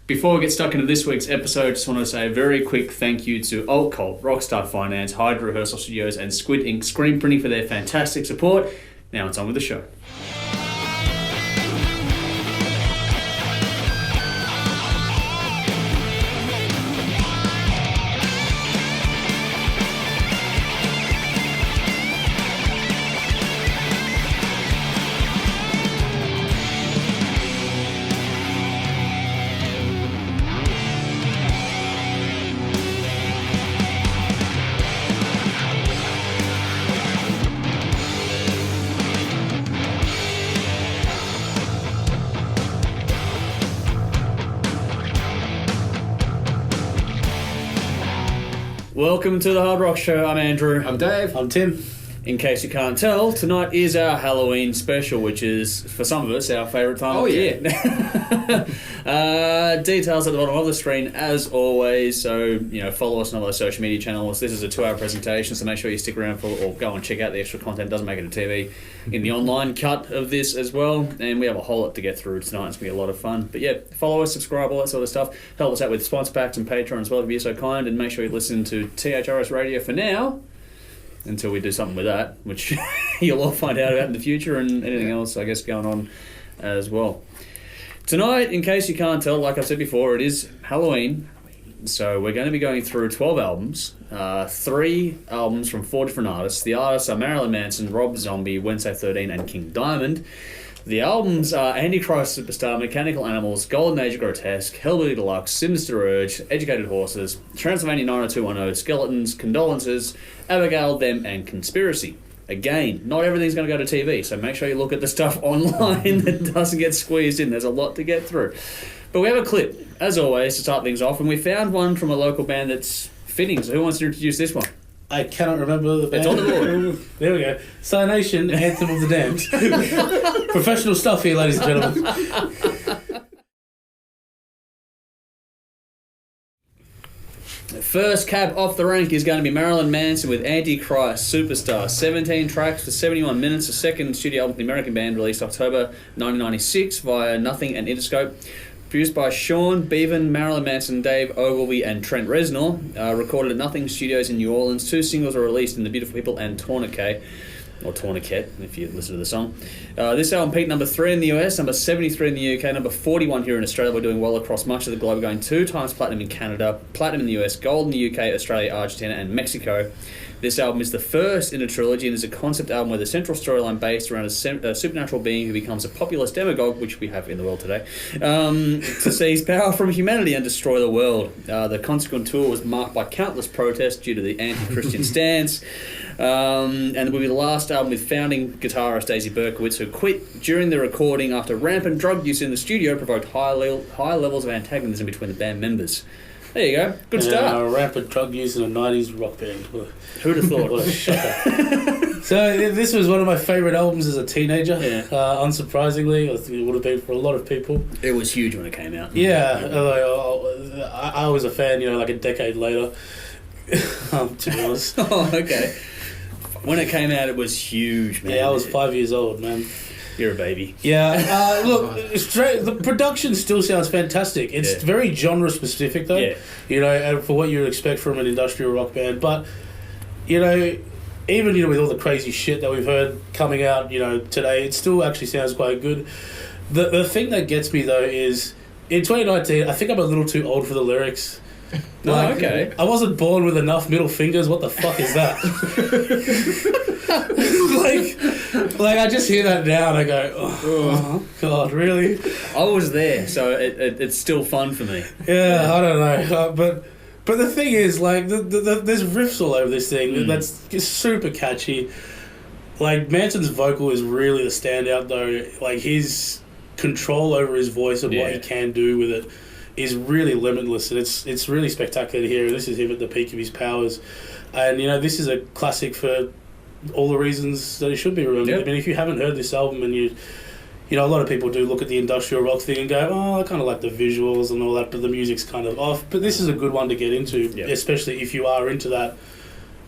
Before we get stuck into this week's episode, just want to say a very quick thank you to Alt Cult, Rockstar Finance, Hydra Rehearsal Studios, and Squid Ink Screen Printing for their fantastic support. Now it's on with the show. Welcome to the Hard Rock Show. I'm Andrew. I'm Dave. I'm Tim. In case you can't tell, tonight is our Halloween special, which is, for some of us, our favourite time of the year. Details at the bottom of the screen, as always. So, follow us on all our social media channels. This is a 2-hour presentation, so make sure you stick around or go and check out the extra content. Doesn't make it to TV in the online cut of this as well. And we have a whole lot to get through tonight. It's going to be a lot of fun. But yeah, follow us, subscribe, all that sort of stuff. Help us out with sponsor packs and Patreon as well, if you're so kind. And make sure you listen to THRS Radio for now, until we do something with that, which you'll all find out about in the future, and anything else, I guess, going on as well. Tonight, in case you can't tell, like I said before, it is Halloween, so we're going to be going through 12 albums, 3 albums from 4 different artists. The artists are Marilyn Manson, Rob Zombie, Wednesday 13, and King Diamond. The albums are Antichrist Superstar, Mechanical Animals, Golden Age of Grotesque, Hellbilly Deluxe, Sinister Urge, Educated Horses, Transylvania 90210, Skeletons, Condolences, Abigail, Them, and Conspiracy. Again, not everything's going to go to TV, so make sure you look at the stuff online that doesn't get squeezed in. There's a lot to get through. But we have a clip, as always, to start things off, and we found one from a local band that's fitting. So who wants to introduce this one? I cannot remember the band. It's on the board. There we go. Cynation, Anthem of the Damned. Professional stuff here, ladies and gentlemen. First cab off the rank is going to be Marilyn Manson with Antichrist Superstar. 17 tracks for 71 minutes. The second studio album of the American band, released October 1996 via Nothing and Interscope. Produced by Sean Bevan, Marilyn Manson, Dave Ogilvy, and Trent Reznor. Recorded at Nothing Studios in New Orleans. 2 singles were released in The Beautiful People and Tourniquet, or Tourniquet, if you listen to the song. This album peaked number 3 in the US, number 73 in the UK, number 41 here in Australia. We're doing well across much of the globe, going 2 times platinum in Canada, platinum in the US, gold in the UK, Australia, Argentina, and Mexico. This album is the first in a trilogy and is a concept album with a central storyline based around a supernatural being who becomes a populist demagogue, which we have in the world today, to seize power from humanity and destroy the world. The consequent tour was marked by countless protests due to the anti-Christian stance, and it will be the last album with founding guitarist Daisy Berkowitz, who quit during the recording after rampant drug use in the studio provoked high levels of antagonism between the band members. There you go. Good start. Rampant drug use in a 90s rock band. Who'd have thought? What a shocker. So this was one of my favourite albums as a teenager. Yeah. Unsurprisingly, I think it would have been for a lot of people. It was huge when it came out. Yeah. I was a fan, like a decade later, to be honest. Oh, okay. When it came out, it was huge, man. Yeah, I was 5 years old, man. You're a baby. Yeah, look, the production still sounds fantastic. It's very genre specific though, and for what you would expect from an industrial rock band. But, even with all the crazy shit that we've heard coming out, today, it still actually sounds quite good. The thing that gets me though is, in 2019, I think I'm a little too old for the lyrics. Okay. I wasn't born with enough middle fingers. What the fuck is that? like I just hear that now and I go, oh God, really? I was there, so it's still fun for me. Yeah, I don't know, but the thing is, there's riffs all over this thing. That's just super catchy. Manson's vocal is really the standout though. His control over his voice and what he can do with it is really limitless, and it's really spectacular to hear. This is him at the peak of his powers, and this is a classic for all the reasons that it should be remembered. Yep. I mean, if you haven't heard this album and you a lot of people do look at the industrial rock thing and go, oh, I kind of like the visuals and all that, but the music's kind of off. But this is a good one to get into, especially if you are into that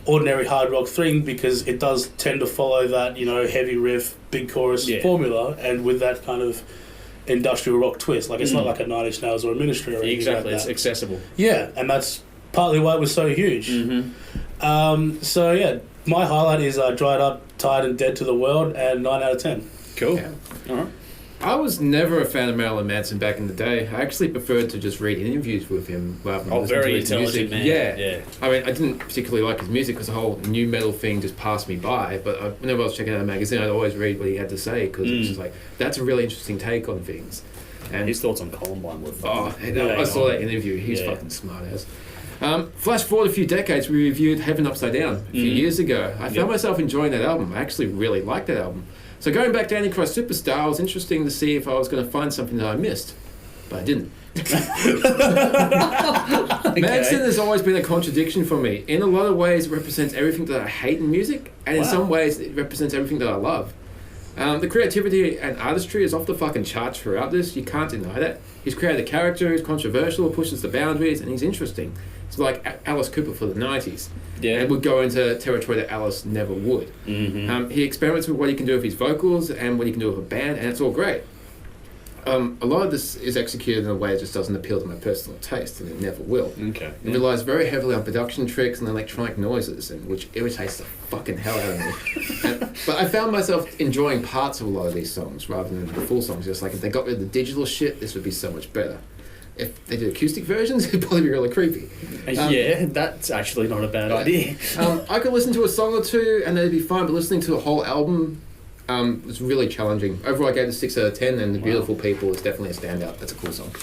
ordinary hard rock thing, because it does tend to follow that heavy riff, big chorus formula, and with that kind of industrial rock twist. Like, it's not like a Nine Inch Nails or a Ministry or anything Exactly, like it's that. accessible. Yeah, and that's partly why it was so huge. So, yeah, my highlight is Dried Up, Tired and Dead to the World, and 9 out of 10. Cool. Yeah. All right. I was never a fan of Marilyn Manson back in the day. I actually preferred to just read interviews with him rather than listen very to his intelligent music. man. Yeah. Yeah. I mean, I didn't particularly like his music because the whole new metal thing just passed me by. But whenever I was checking out a magazine, I'd always read what he had to say because it was just like, that's a really interesting take on things. And His thoughts on Columbine were I saw that interview. He's fucking smart ass. Flash forward a few decades, we reviewed Heaven Upside Down a few years ago. I found myself enjoying that album. I actually really liked that album. So going back to Antichrist Superstar, it was interesting to see if I was going to find something that I missed. But I didn't. Manson has always been a contradiction for me. In a lot of ways, it represents everything that I hate in music, and in some ways, it represents everything that I love. The creativity and artistry is off the fucking charts throughout this. You can't deny that. He's created a character, he's controversial, pushes the boundaries, and he's interesting. It's like Alice Cooper for the 90s. Yeah. And would go into territory that Alice never would. He experiments with what he can do with his vocals and what he can do with a band, and it's all great. A lot of this is executed in a way that just doesn't appeal to my personal taste, and it never will. Okay. It relies very heavily on production tricks and electronic noises, and which irritates the fucking hell out of me. But I found myself enjoying parts of a lot of these songs rather than the full songs. Just like, if they got rid of the digital shit, this would be so much better. If they did acoustic versions, it'd probably be really creepy. Yeah, that's actually not a bad idea. I could listen to a song or two and they'd be fine, but listening to a whole album was really challenging. Overall, I gave it a 6 out of 10, and The Beautiful People is definitely a standout. That's a cool song.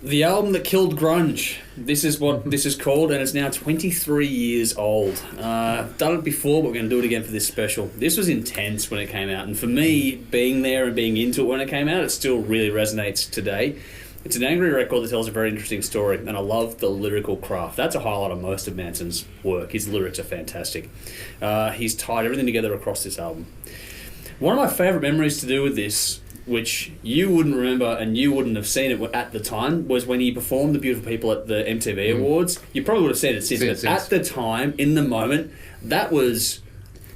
The album that killed grunge. This is what this is called, and it's now 23 years old. Done it before, but we're going to do it again for this special. This was intense when it came out, and for me, being there and being into it when it came out, it still really resonates today. It's an angry record that tells a very interesting story, and I love the lyrical craft. That's a highlight of most of Manson's work. His lyrics are fantastic. He's tied everything together across this album. One of my favourite memories to do with this, which you wouldn't remember and you wouldn't have seen it at the time, was when he performed The Beautiful People at the MTV Awards. You probably would have seen it since, but at the time, in the moment, that was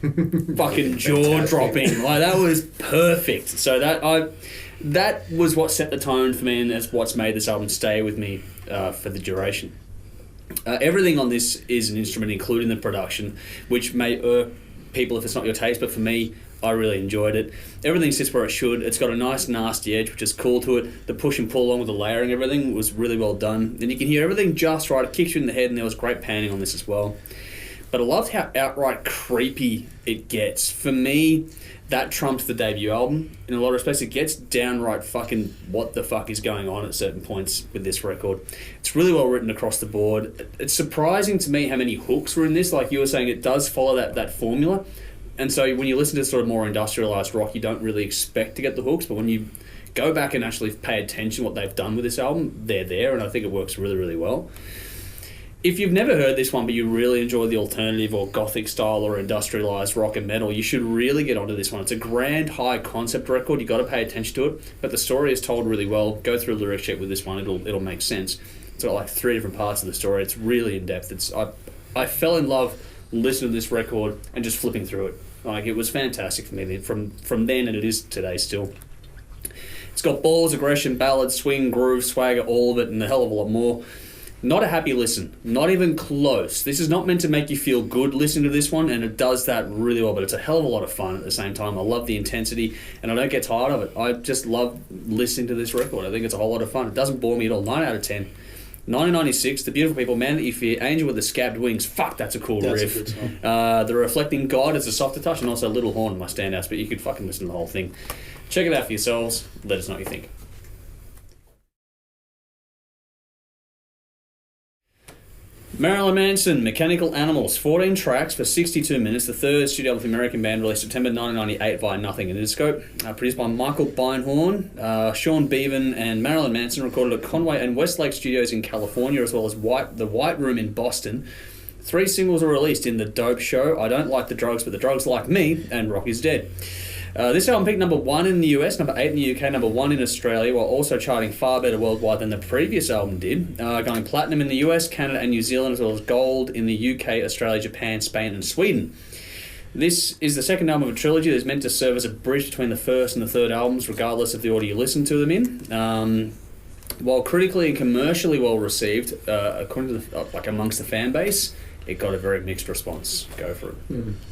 fucking jaw-dropping. Like, that was perfect. So that was what set the tone for me, and that's what's made this album stay with me for the duration. Everything on this is an instrument, including the production, which may irk people if it's not your taste, but for me, I really enjoyed it. Everything sits where it should. It's got a nice nasty edge, which is cool to it. The push and pull along with the layering, everything was really well done. And you can hear everything just right. It kicks you in the head, and there was great panning on this as well. But I loved how outright creepy it gets. For me, that trumps the debut album. In a lot of respects, it gets downright fucking what the fuck is going on at certain points with this record. It's really well written across the board. It's surprising to me how many hooks were in this. Like you were saying, it does follow that formula. And so when you listen to sort of more industrialised rock, you don't really expect to get the hooks. But when you go back and actually pay attention to what they've done with this album, they're there. And I think it works really, really well. If you've never heard this one, but you really enjoy the alternative or gothic style or industrialised rock and metal, you should really get onto this one. It's a grand, high concept record. You've got to pay attention to it. But the story is told really well. Go through a lyric check with this one. It'll make sense. It's got like 3 different parts of the story. It's really in-depth. I fell in love listening to this record and just flipping through it. Like, it was fantastic for me from then, and it is today still. It's got balls, aggression, ballad, swing, groove, swagger, all of it, and a hell of a lot more. Not a happy listen. Not even close. This is not meant to make you feel good listening to this one, and it does that really well, but it's a hell of a lot of fun at the same time. I love the intensity, and I don't get tired of it. I just love listening to this record. I think it's a whole lot of fun. It doesn't bore me at all. 9 out of 10. 1996, The Beautiful People, Man That You Fear, Angel with the Scabbed Wings. Fuck, that's a cool riff. A good song. The Reflecting God is a softer touch, and also Little Horn, my standouts, but you could fucking listen to the whole thing. Check it out for yourselves. Let us know what you think. Marilyn Manson, Mechanical Animals, 14 tracks for 62 minutes. The third studio album of the American band, released September 1998 via Nothing in Interscope. Produced by Michael Beinhorn, Sean Bevan and Marilyn Manson, recorded at Conway and Westlake Studios in California, as well as the White Room in Boston. 3 singles were released in The Dope Show, I Don't Like the Drugs, But the Drugs Like Me, and Rock Is Dead. This album peaked number 1 in the US, number 8 in the UK, number 1 in Australia, while also charting far better worldwide than the previous album did, going platinum in the US, Canada and New Zealand, as well as gold in the UK, Australia, Japan, Spain and Sweden. This is the second album of a trilogy that's meant to serve as a bridge between the first and the third albums, regardless of the order you listen to them in. While critically and commercially well received, according to amongst the fan base, it got a very mixed response. Go for it.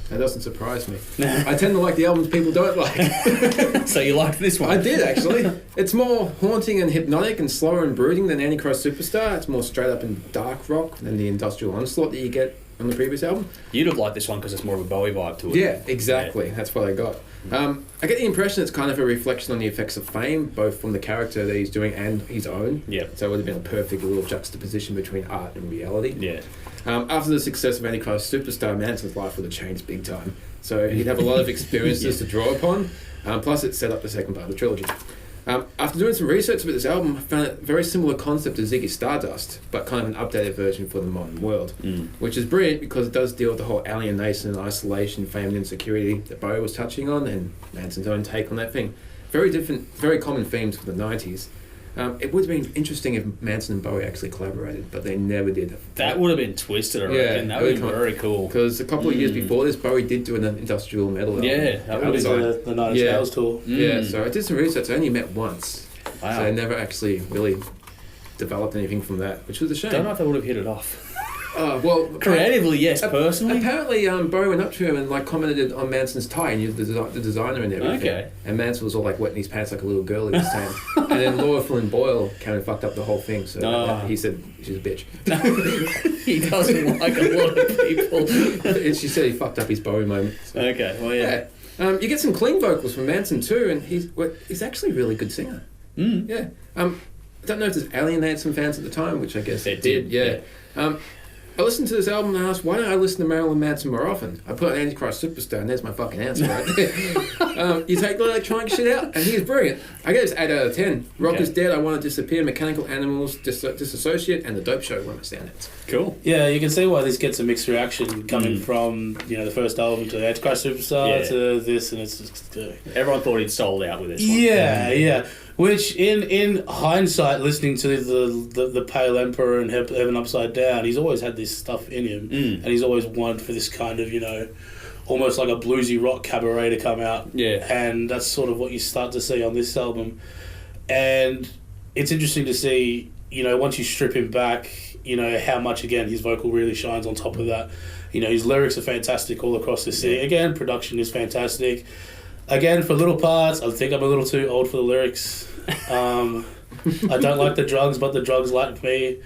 That doesn't surprise me. I tend to like the albums people don't like. So you liked this one? I did, actually. It's more haunting and hypnotic and slower and brooding than Antichrist Superstar. It's more straight up and dark rock than the industrial onslaught that you get on the previous album. You'd have liked this one because it's more of a Bowie vibe to it. Yeah, exactly. Yeah. That's what I got. I get the impression it's kind of a reflection on the effects of fame, both from the character that he's doing and his own. Yeah. So it would have been a perfect little juxtaposition between art and reality. Yeah. After the success of Antichrist Superstar, Manson's life would have changed big time. So he'd have a lot of experiences to draw upon. Plus, it set up the second part of the trilogy. After doing some research about this album, I found it a very similar concept to Ziggy Stardust, but kind of an updated version for the modern world, which is brilliant because it does deal with the whole alienation and isolation, fame and insecurity that Bowie was touching on, and Manson's own take on that thing. Very different, very common themes for the 90s. It would have been interesting if Manson and Bowie actually collaborated, but they never did. That would have been twisted, I reckon. That would have been very cool. Because a couple of years before this, Bowie did do an industrial metal album. Yeah, that would be the Nine Inch Nails tour. Yeah, so I did some research. I only met once. Wow. So I never actually really developed anything from that, which was a shame. Don't know if they would have hit it off. Well, creatively, yes. Personally, apparently, Bowie went up to him and commented on Manson's tie, and he was the designer and everything. Okay. And Manson was all wetting his pants like a little girl at the time. And then Laura Flynn Boyle kind of fucked up the whole thing. So he said she's a bitch. He doesn't like a lot of people. And she said he fucked up his Bowie moment. So. Okay. Well, yeah. You get some clean vocals from Manson too, and he's actually a really good singer. Yeah. I don't know if this alienated some fans at the time, which I guess it did. Yeah. I listened to this album and I asked, why don't I listen to Marilyn Manson more often? I put on Antichrist Superstar and there's my fucking answer right there. You take the electronic shit out and he's brilliant. I gave this 8 out of 10. Rock is Dead, I Want to Disappear, Mechanical Animals, Disassociate, and The Dope Show were my standouts. Cool. Yeah, you can see why this gets a mixed reaction coming from the first album to Antichrist Superstar to this, and it's just... Everyone thought he'd sold out with this one. Yeah. Which, in hindsight, listening to the Pale Emperor and Heaven Upside Down, he's always had this stuff in him, and he's always wanted for this kind of, almost like a bluesy rock cabaret to come out. Yeah. And that's sort of what you start to see on this album. And it's interesting to see, once you strip him back, how much, again, his vocal really shines on top of that. His lyrics are fantastic all across this thing. Again, production is fantastic. Again, for little parts, I think I'm a little too old for the lyrics. I don't like the drugs, but the drugs like me.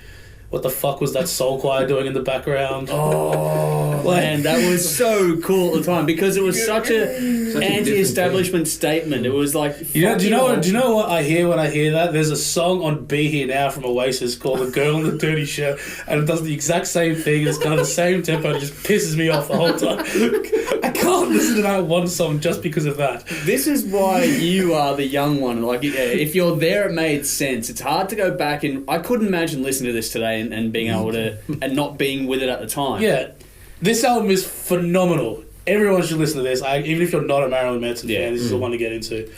What the fuck was that soul choir doing in the background? Oh, man, that was so cool at the time because it was such a anti-establishment statement. It was like... do you know what I hear when I hear that? There's a song on Be Here Now from Oasis called The Girl in the Dirty Shirt, and it does the exact same thing. It's kind of the same tempo, and it just pisses me off the whole time. I can't listen to that one song just because of that. This is why you are the young one. If you're there, it made sense. It's hard to go back and... I couldn't imagine listening to this today and being able to... and not being with it at the time. Yeah. This album is phenomenal. Everyone should listen to this. Even if you're not a Marilyn Manson fan, this is the one to get into.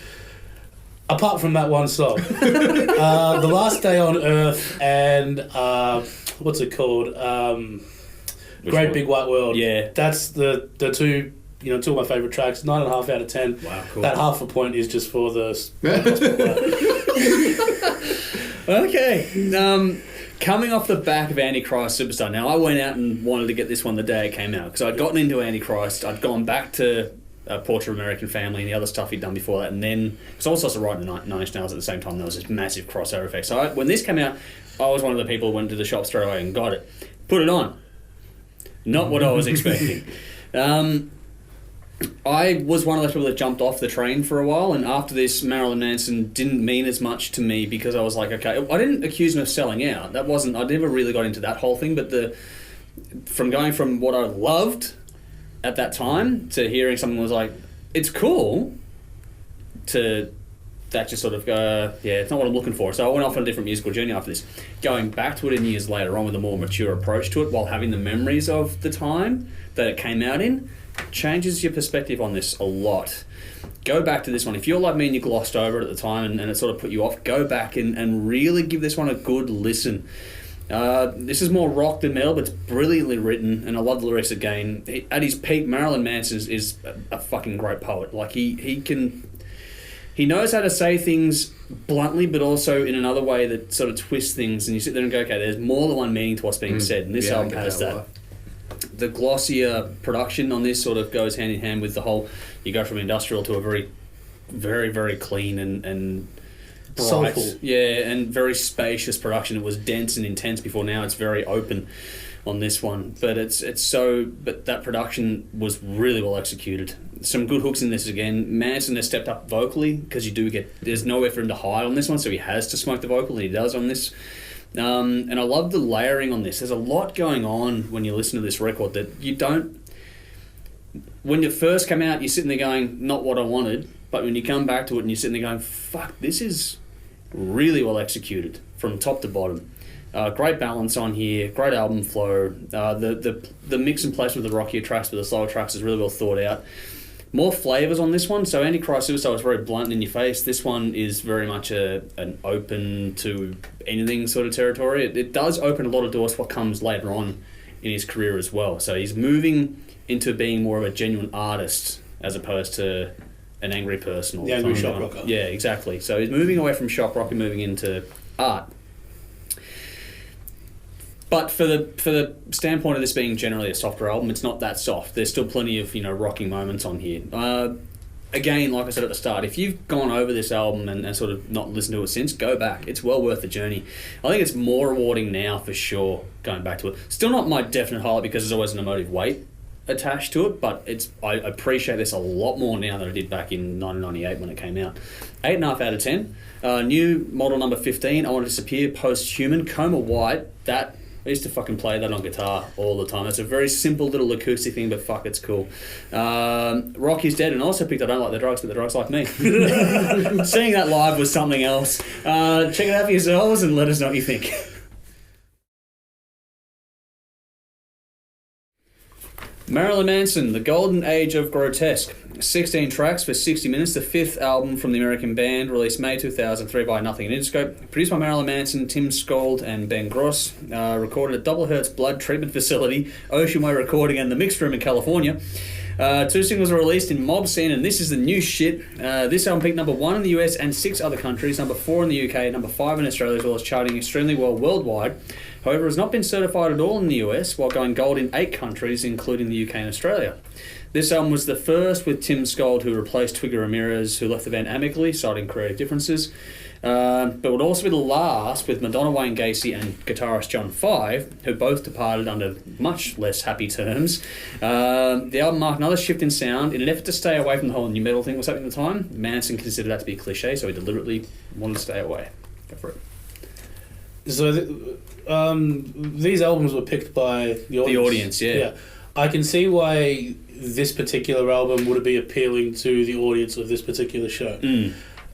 Apart from that one song. The Last Day on Earth and... what's it called? Great Big White World. Yeah. That's the two... two of my favourite tracks. 9.5 out of 10. Wow, cool. That half a point is just for the... Okay. Coming off the back of Antichrist Superstar. Now, I went out and wanted to get this one the day it came out because I'd gotten into Antichrist. I'd gone back to Portrait of American Family and the other stuff he'd done before that. And then... because I was also writing Nine Inch Nails at the same time. There was this massive crossover effect. So when this came out, I was one of the people who went to the shop straight away and got it. Put it on. Not what I was expecting. I was one of those people that jumped off the train for a while, and after this, Marilyn Manson didn't mean as much to me because I was like, okay, I didn't accuse him of selling out. That wasn't... I never really got into that whole thing, but from going from what I loved at that time to hearing someone was like, it's cool, to that just sort of go, it's not what I'm looking for. So I went off on a different musical journey after this. Going back to it in years later on with a more mature approach to it while having the memories of the time that it came out in, changes your perspective on this a lot. Go back to this one. If you're like me and you glossed over it at the time and it sort of put you off, go back and really give this one a good listen. This is more rock than metal, but it's brilliantly written, and I love the lyrics again. At his peak, Marilyn Manson is a fucking great poet. Like, he knows how to say things bluntly, but also in another way that sort of twists things, and you sit there and go, okay, there's more than one meaning to what's being said, and this album has that. The glossier production on this sort of goes hand in hand with the whole, you go from industrial to a very, very, very clean and bright, soulful. Yeah, and very spacious production. It was dense and intense before, now it's very open on this one, but but that production was really well executed. Some good hooks in this again. Manson has stepped up vocally, because there's nowhere for him to hide on this one, so he has to smoke the vocal, and he does on this. And I love the layering on this. There's a lot going on when you listen to this record that you don't. When it first came out, you're sitting there going, not what I wanted, but when you come back to it and you're sitting there going, fuck, this is really well executed from top to bottom. Great balance on here, great album flow. The mix and place with the rockier tracks with the slower tracks is really well thought out. More flavours on this one. So Antichrist Superstar was very blunt in your face. This one is very much an open to anything sort of territory. It does open a lot of doors for what comes later on in his career as well. So he's moving into being more of a genuine artist as opposed to an angry person. Or the angry shock rocker. Yeah, exactly. So he's moving away from shock rock and moving into art. But for the standpoint of this being generally a softer album, it's not that soft. There's still plenty of rocking moments on here. Again, like I said at the start, if you've gone over this album and sort of not listened to it since, go back. It's well worth the journey. I think it's more rewarding now for sure, going back to it. Still not my definite highlight because there's always an emotive weight attached to it, but I appreciate this a lot more now than I did back in 1998 when it came out. 8.5 out of 10. New model number 15, I Want to Disappear, Post-Human, Coma White. I used to fucking play that on guitar all the time. It's a very simple little acoustic thing, but fuck, it's cool. Rock is Dead, and I also picked I Don't Like the Drugs, but the drugs like me. Seeing that live was something else. Check it out for yourselves and let us know what you think. Marilyn Manson, The Golden Age of Grotesque. 16 tracks for 60 minutes, the fifth album from the American band, released May 2003 by Nothing and Interscope. Produced by Marilyn Manson, Tim Skold and Ben Gross. Recorded at Double Hertz Blood Treatment Facility, Ocean Way Recording and The Mixed Room in California. 2 singles were released in Mob Scene and This Is the New Shit. This album peaked number 1 in the US and 6 other countries, number 4 in the UK, number 5 in Australia, as well as charting extremely well worldwide. However, it has not been certified at all in the US, while going gold in 8 countries, including the UK and Australia. This album was the first with Tim Skold, who replaced Twiggy Ramirez, who left the band amicably, citing creative differences. But would also be the last with Madonna, Wayne Gacy and guitarist John Five, who both departed under much less happy terms. The album marked another shift in sound. In an effort to stay away from the whole new metal thing that was happening at the time, Manson considered that to be a cliche, so he deliberately wanted to stay away. Go for it. So these albums were picked by the audience. The audience, yeah. I can see why this particular album would be appealing to the audience of this particular show.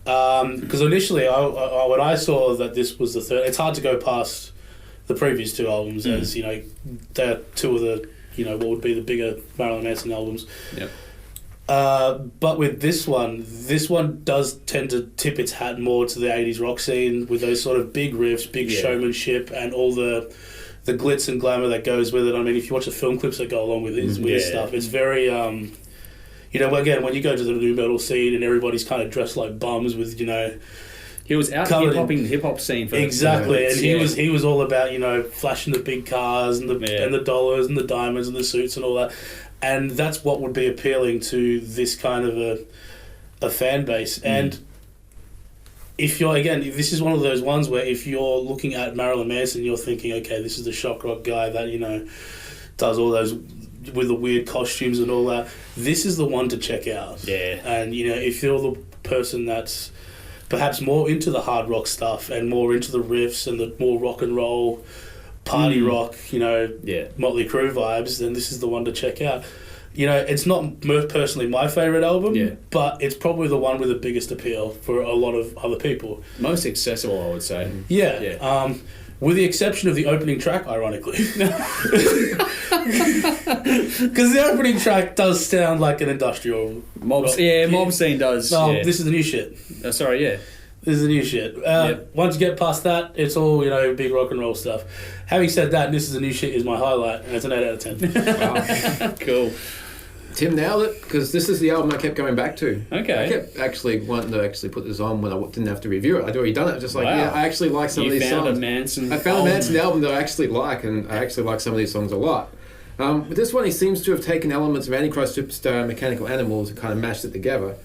Because initially, when I saw that this was the third, it's hard to go past the previous 2 albums as, they're 2 of the, what would be the bigger Marilyn Manson albums. Yep. But with this one does tend to tip its hat more to the 80s rock scene with those sort of big riffs, big showmanship, and all the glitz and glamour that goes with it. I mean, if you watch the film clips that go along with this stuff, it's very... again, when you go to the new metal scene and everybody's kind of dressed like bums with, He was out hip-hopping the hip-hop scene for exactly, and he was all about, flashing the big cars and the dollars and the diamonds and the suits and all that. And that's what would be appealing to this kind of a fan base. And if this is one of those ones where if you're looking at Marilyn Manson, you're thinking, okay, this is the shock rock guy that, does all those with the weird costumes and all that. This is the one to check out. Yeah. And, if you're the person that's perhaps more into the hard rock stuff and more into the riffs and the more rock and roll, party rock, Motley Crue vibes, then this is the one to check out. It's not personally my favourite album, but it's probably the one with the biggest appeal for a lot of other people. Most accessible, I would say. Yeah. With the exception of the opening track, ironically. Because the opening track does sound like an industrial... Mob Scene does. No, This Is the New Shit. Sorry, yeah. This is the new shit. Once you get past that, it's all, big rock and roll stuff. Having said that, This Is the New Shit is my highlight, and it's an 8 out of 10. Wow. Cool. Tim nailed it, because this is the album I kept going back to. Okay. I kept actually wanting to actually put this on when I didn't have to review it. I'd already done it. Just like, I actually like some of these songs. I found a Manson album that I actually like, and I actually like some of these songs a lot. With this one, he seems to have taken elements of Antichrist Superstar and Mechanical Animals and kind of mashed it together.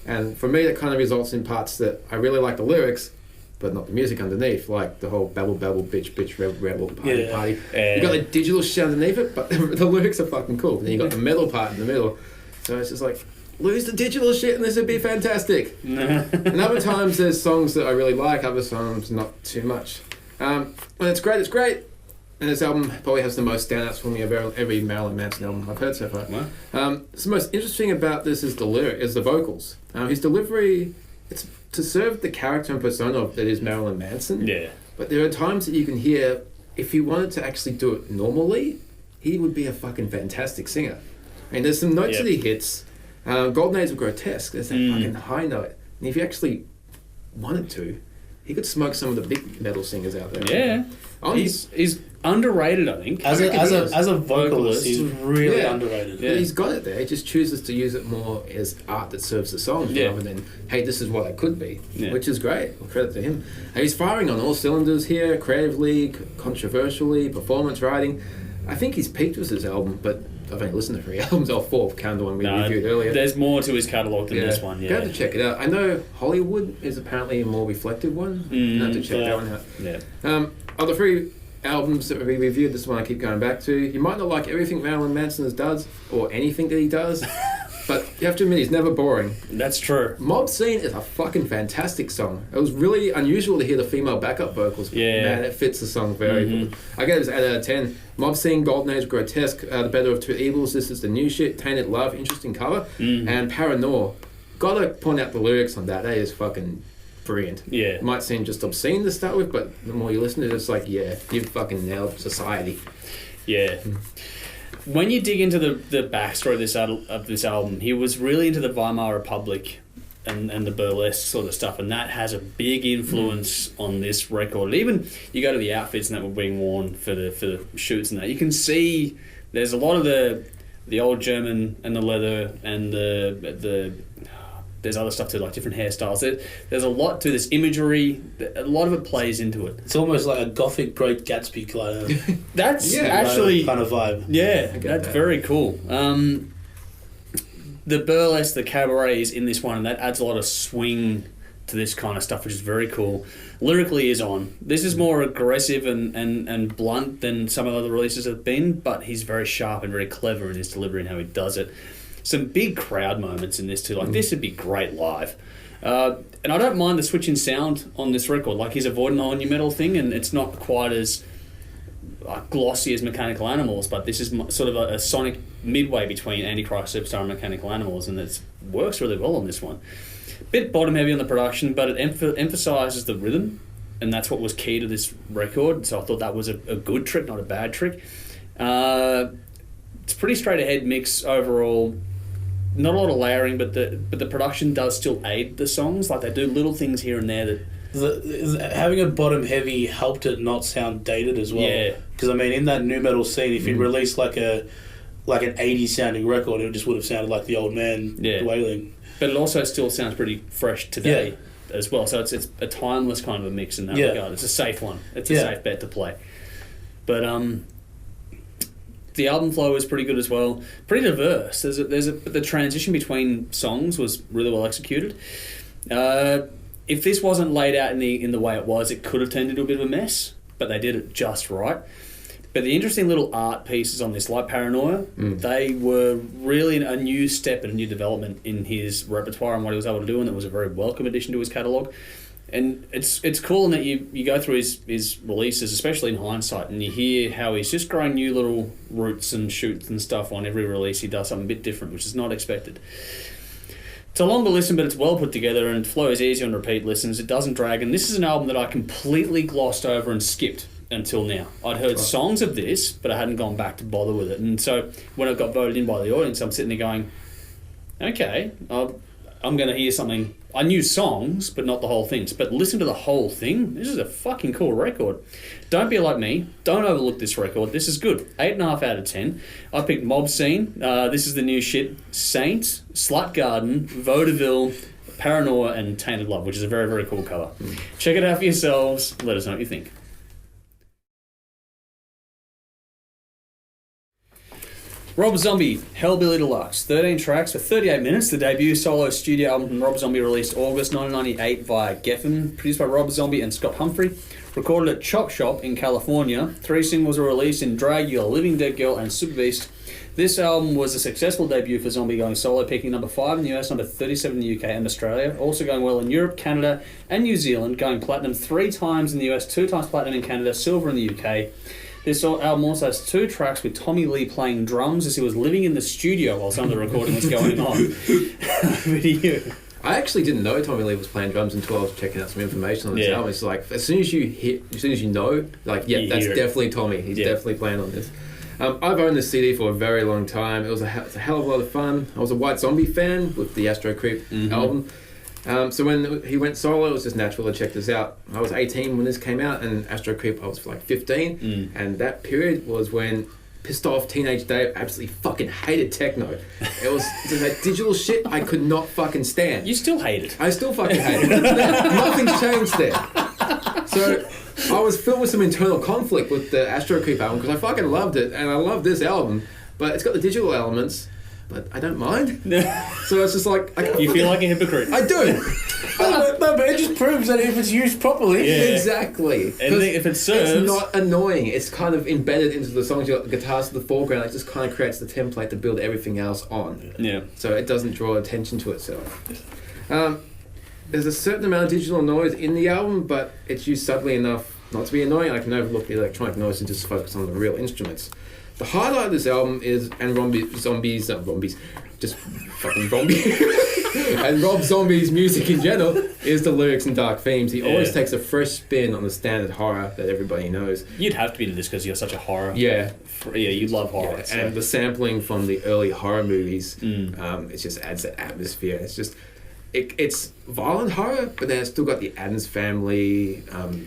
And for me, that kind of results in parts that I really like the lyrics, but not the music underneath, like the whole babble, babble, bitch, rebel, party, party. You got the digital shit underneath it, but the lyrics are fucking cool. And then you got the metal part in the middle. So it's just like, lose the digital shit and this would be fantastic. And other times there's songs that I really like, other songs not too much. When it's great, it's great. And this album probably has the most standouts for me of every Marilyn Manson album I've heard so far. Wow. The most interesting about this is the vocals. His delivery, it's to serve the character and persona that is Marilyn Manson. Yeah. But there are times that you can hear, if he wanted to actually do it normally, he would be a fucking fantastic singer. I mean, there's some notes that he hits. Golden Age of Grotesque, there's that fucking high note. And if he actually wanted to, he could smoke some of the big metal singers out there. Yeah. He's underrated, I think. As a vocalist, he's really underrated. Yeah. But he's got it there. He just chooses to use it more as art that serves the songs rather than, hey, this is what it could be, which is great. Well, credit to him. He's firing on all cylinders here, creatively, controversially, performance writing. I think he's peaked with this album, but I've only listened to 3 albums, or 4, count the one we reviewed earlier. There's more to his catalogue than this one, Go have to check it out. I know Hollywood is apparently a more reflective one. You have to check that one out. Yeah. Of the 3 albums that we reviewed, this one I keep going back to. You might not like everything Marilyn Manson does, or anything that he does, but you have to admit he's never boring. That's true. Mob Scene is a fucking fantastic song. It was really unusual to hear the female backup vocals. Yeah. Man, it fits the song very well. I gave this 8 out of 10. Mob Scene, Golden Age, Grotesque, The Better of Two Evils, This Is the New Shit, Tainted Love, interesting cover, and Paranoia. Gotta point out the lyrics on that. That is fucking brilliant. Yeah. It might seem just obscene to start with, but the more you listen to it, it's like, you fucking nailed society. Yeah. When you dig into the backstory of this album, he was really into the Weimar Republic and the burlesque sort of stuff, and that has a big influence on this record. Even you go to the outfits that were being worn for the shoots and that, you can see there's a lot of the old German and the leather and the there's other stuff too, like different hairstyles. There's a lot to this imagery. A lot of it plays into it. It's almost like a gothic Great Gatsby kind of. That's actually kind of vibe. Yeah, that's very cool. The burlesque, the cabaret is in this one, and that adds a lot of swing to this kind of stuff, which is very cool. Lyrically is on. This is more aggressive and blunt than some of the other releases have been, but he's very sharp and very clever in his delivery and how he does it. Some big crowd moments in this too. Like, this would be great live. And I don't mind the switch in sound on this record. Like, he's avoiding the whole new metal thing, and it's not quite as glossy as Mechanical Animals, but this is sort of a sonic midway between Antichrist Superstar and Mechanical Animals, and it works really well on this one. Bit bottom heavy on the production, but it emphasises the rhythm, and that's what was key to this record. So I thought that was a good trick, not a bad trick. It's a pretty straight ahead mix overall. Not a lot of layering, but the production does still aid the songs. Like, they do little things here and there that... having a bottom heavy helped it not sound dated as well. Yeah. Because, I mean, in that new metal scene, if you released like an 80s sounding record, it just would have sounded like the old man wailing. But it also still sounds pretty fresh today as well. So it's a timeless kind of a mix in that regard. It's a safe one. It's a safe bet to play. But the album flow is pretty good as well. Pretty diverse. The transition between songs was really well executed. If this wasn't laid out in the way it was, it could have turned into a bit of a mess, but they did it just right. But the interesting little art pieces on this, like Paranoia, they were really a new step and a new development in his repertoire and what he was able to do, and it was a very welcome addition to his catalogue. And it's cool in that you go through his releases, especially in hindsight, and you hear how he's just growing new little roots and shoots and stuff on every release. He does something a bit different, which is not expected. It's a longer listen, but it's well put together and it flows easy on repeat listens. It doesn't drag, and this is an album that I completely glossed over and skipped until now. I'd heard songs of this, but I hadn't gone back to bother with it. And so when it got voted in by the audience, I'm sitting there going, okay, I'm going to hear something I knew songs, but not the whole things. But listen to the whole thing. This is a fucking cool record. Don't be like me. Don't overlook this record. This is good. 8.5 out of 10. I picked Mob Scene. This is the new shit. Saint, Slut Garden, Vaudeville, Paranoia, and Tainted Love, which is a very, very cool cover. Check it out for yourselves. Let us know what you think. Rob Zombie, Hellbilly Deluxe. 13 tracks for 38 minutes. The debut solo studio album from Rob Zombie released August 1998 via Geffen. Produced by Rob Zombie and Scott Humphrey. Recorded at Chop Shop in California. 3 singles were released in Dragula, Living Dead Girl, and Super Beast. This album was a successful debut for Zombie, going solo, peaking number 5 in the US, number 37 in the UK and Australia. Also going well in Europe, Canada, and New Zealand. Going platinum 3 times in the US, 2 times platinum in Canada, silver in the UK. This album also has 2 tracks with Tommy Lee playing drums as he was living in the studio while some of the recording was going on. I actually didn't know Tommy Lee was playing drums until I was checking out some information on this album. It's like, as soon as you know, like, yeah, that's definitely Tommy. He's definitely playing on this. I've owned this CD for a very long time. It was a hell of a lot of fun. I was a White Zombie fan with the Astro Creep album. So when he went solo, it was just natural to check this out. I was 18 when this came out, and Astro Creep I was like 15. And that period was when pissed off teenage Dave absolutely fucking hated techno. It was that digital shit I could not fucking stand. You still hate it. I still fucking hate it. Nothing's changed there. So I was filled with some internal conflict with the Astro Creep album because I fucking loved it, and I love this album, but it's got the digital elements, but I don't mind. So it's just like... You feel like a hypocrite. I do. No, but it just proves that if it's used properly... Yeah. Exactly. And if it serves... It's not annoying. It's kind of embedded into the songs. You've got the guitars to the foreground. It just kind of creates the template to build everything else on. Yeah. So it doesn't draw attention to itself. There's a certain amount of digital noise in the album, but it's used subtly enough not to be annoying. I can overlook the electronic noise and just focus on the real instruments. The highlight of this album is, and and Rob Zombie's music in general, is the lyrics and dark themes. He always takes a fresh spin on the standard horror that everybody knows. You'd have to be into this because you're such a horror. Yeah. Yeah, you love horror. Yeah. And the sampling from the early horror movies, it just adds that atmosphere. It's just... It's violent horror, but then it's still got the Addams Family,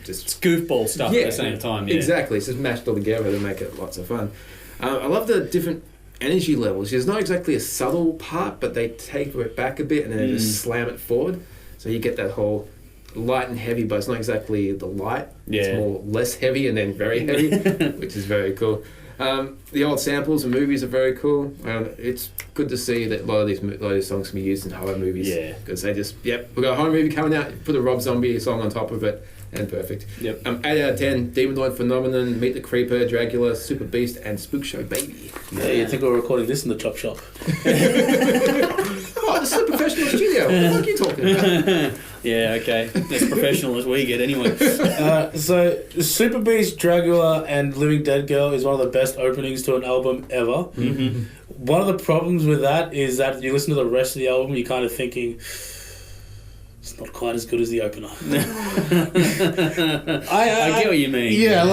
It's goofball stuff at the same time, Exactly. It's just mashed all together to make it lots of fun. I love the different energy levels. There's not exactly a subtle part, but they taper it back a bit and then they just slam it forward. So you get that whole light and heavy, but it's not exactly the light. Yeah. It's more less heavy and then very heavy, which is very cool. The old samples and movies are very cool. It's good to see that a lot of these songs can be used in horror movies. Yeah. Because they just, we've got a horror movie coming out, put a Rob Zombie song on top of it, and perfect. 8 out of 10, Demonoid Phenomenon, Meet the Creeper, Dragula, Super Beast, and Spook Show Baby. Yeah, you think we're recording this in the Chop Shop? Oh, this is a professional studio. What the fuck are you talking about? Yeah, okay. As professional as we get anyway. So, Super Beast, Dragula, and Living Dead Girl is one of the best openings to an album ever. One of the problems with that is that you listen to the rest of the album, you're kind of thinking... It's not quite as good as the opener. I get what you mean. Yeah,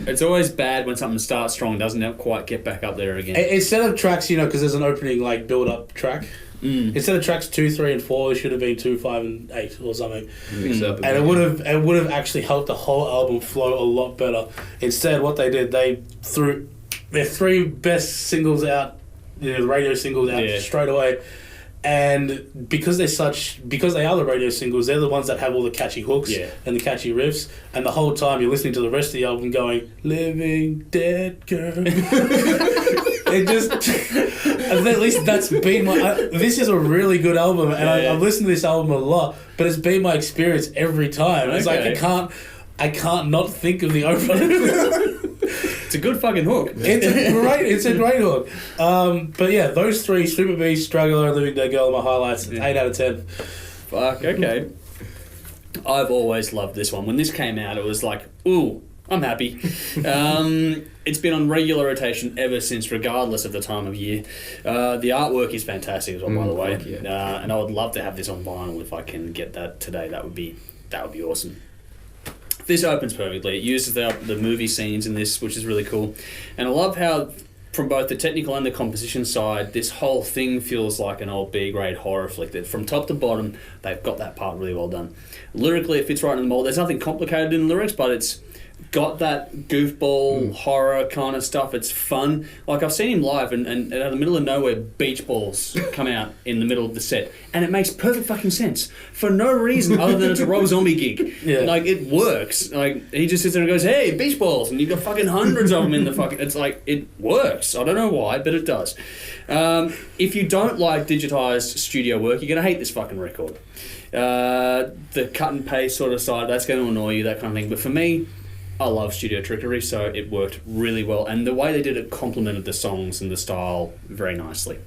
it's always bad when something starts strong, doesn't quite get back up there again. Instead of tracks, because there's an opening build-up track. Instead of tracks 2, 3, and 4, it should have been 2, 5, and 8 or something. And it would have actually helped the whole album flow a lot better. Instead, what they did, they threw their 3 best singles out, the radio singles out straight away. And because they are the radio singles, they're the ones that have all the catchy hooks and the catchy riffs, and the whole time you're listening to the rest of the album going, Living Dead Girl. It just, at least that's been this is a really good album, and I've listened to this album a lot, but it's been my experience every time. It's like I can't not think of the opener. It's a good fucking hook. It's a great hook. But yeah, those 3, Super Beast, Dragula, Living Dead Girl, are my highlights. 8 out of 10. Fuck, okay. I've always loved this one. When this came out, it was like, ooh, I'm happy. It's been on regular rotation ever since, regardless of the time of year. The artwork is fantastic as well, by the way. And I would love to have this on vinyl if I can get that today. That would be awesome. This opens perfectly. It uses the movie scenes in this, which is really cool. And I love how from both the technical and the composition side, this whole thing feels like an old B-grade horror flick. That from top to bottom, they've got that part really well done. Lyrically, it fits right in the mold. There's nothing complicated in the lyrics, but it's got that goofball horror kind of stuff. It's fun. Like, I've seen him live, and out of the middle of nowhere, beach balls come out in the middle of the set, and it makes perfect fucking sense for no reason other than it's a Rob Zombie gig. Yeah. Like, it works. Like, he just sits there and goes, "Hey, beach balls," and you've got fucking hundreds of them in the fucking. It's like, it works. I don't know why, but it does. If you don't like digitized studio work, you're gonna hate this fucking record. The cut and paste sort of side, that's going to annoy you, that kind of thing. But for me, I love studio trickery, so it worked really well. And the way they did it complemented the songs and the style very nicely.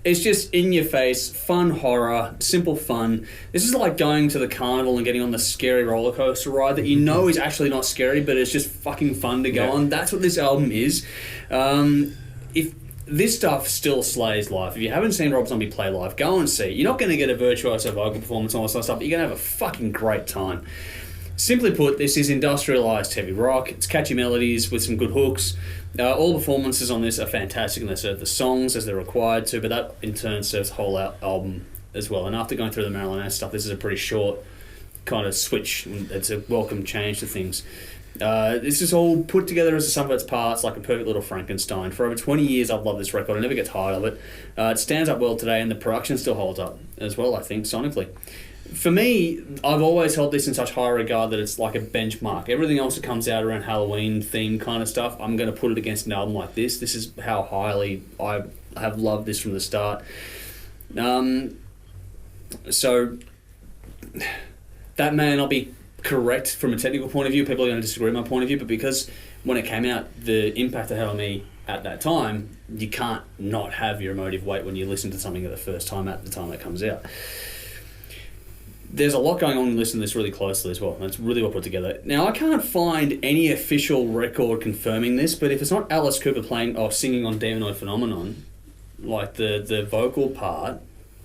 It's just in-your-face, fun horror, simple fun. This is like going to the carnival and getting on the scary roller coaster ride that you know is actually not scary, but it's just fucking fun to go on. That's what this album is. If this stuff still slays live. If you haven't seen Rob Zombie play live, go and see. You're not going to get a virtuoso vocal performance and all that sort of stuff, but you're going to have a fucking great time. Simply put, this is industrialised heavy rock. It's catchy melodies with some good hooks. All performances on this are fantastic, and they serve the songs as they're required to, but that in turn serves the whole album as well. And after going through the Marilyn Manson stuff, this is a pretty short kind of switch. It's a welcome change to things. This is all put together as a sum of its parts, like a perfect little Frankenstein. For over 20 years, I've loved this record. I never get tired of it. It stands up well today, and the production still holds up as well, I think, sonically. For me, I've always held this in such high regard that it's like a benchmark. Everything else that comes out around Halloween theme kind of stuff, I'm going to put it against an album like this. This is how highly I have loved this from the start. So that may not be correct from a technical point of view. People are going to disagree with my point of view, but because when it came out, the impact it had on me at that time, you can't not have your emotive weight when you listen to something at the first time at the time it comes out. There's a lot going on and listen to this really closely as well. It's really well put together. Now, I can't find any official record confirming this, but if it's not Alice Cooper playing or singing on Demonoid Phenomenon, like the vocal part,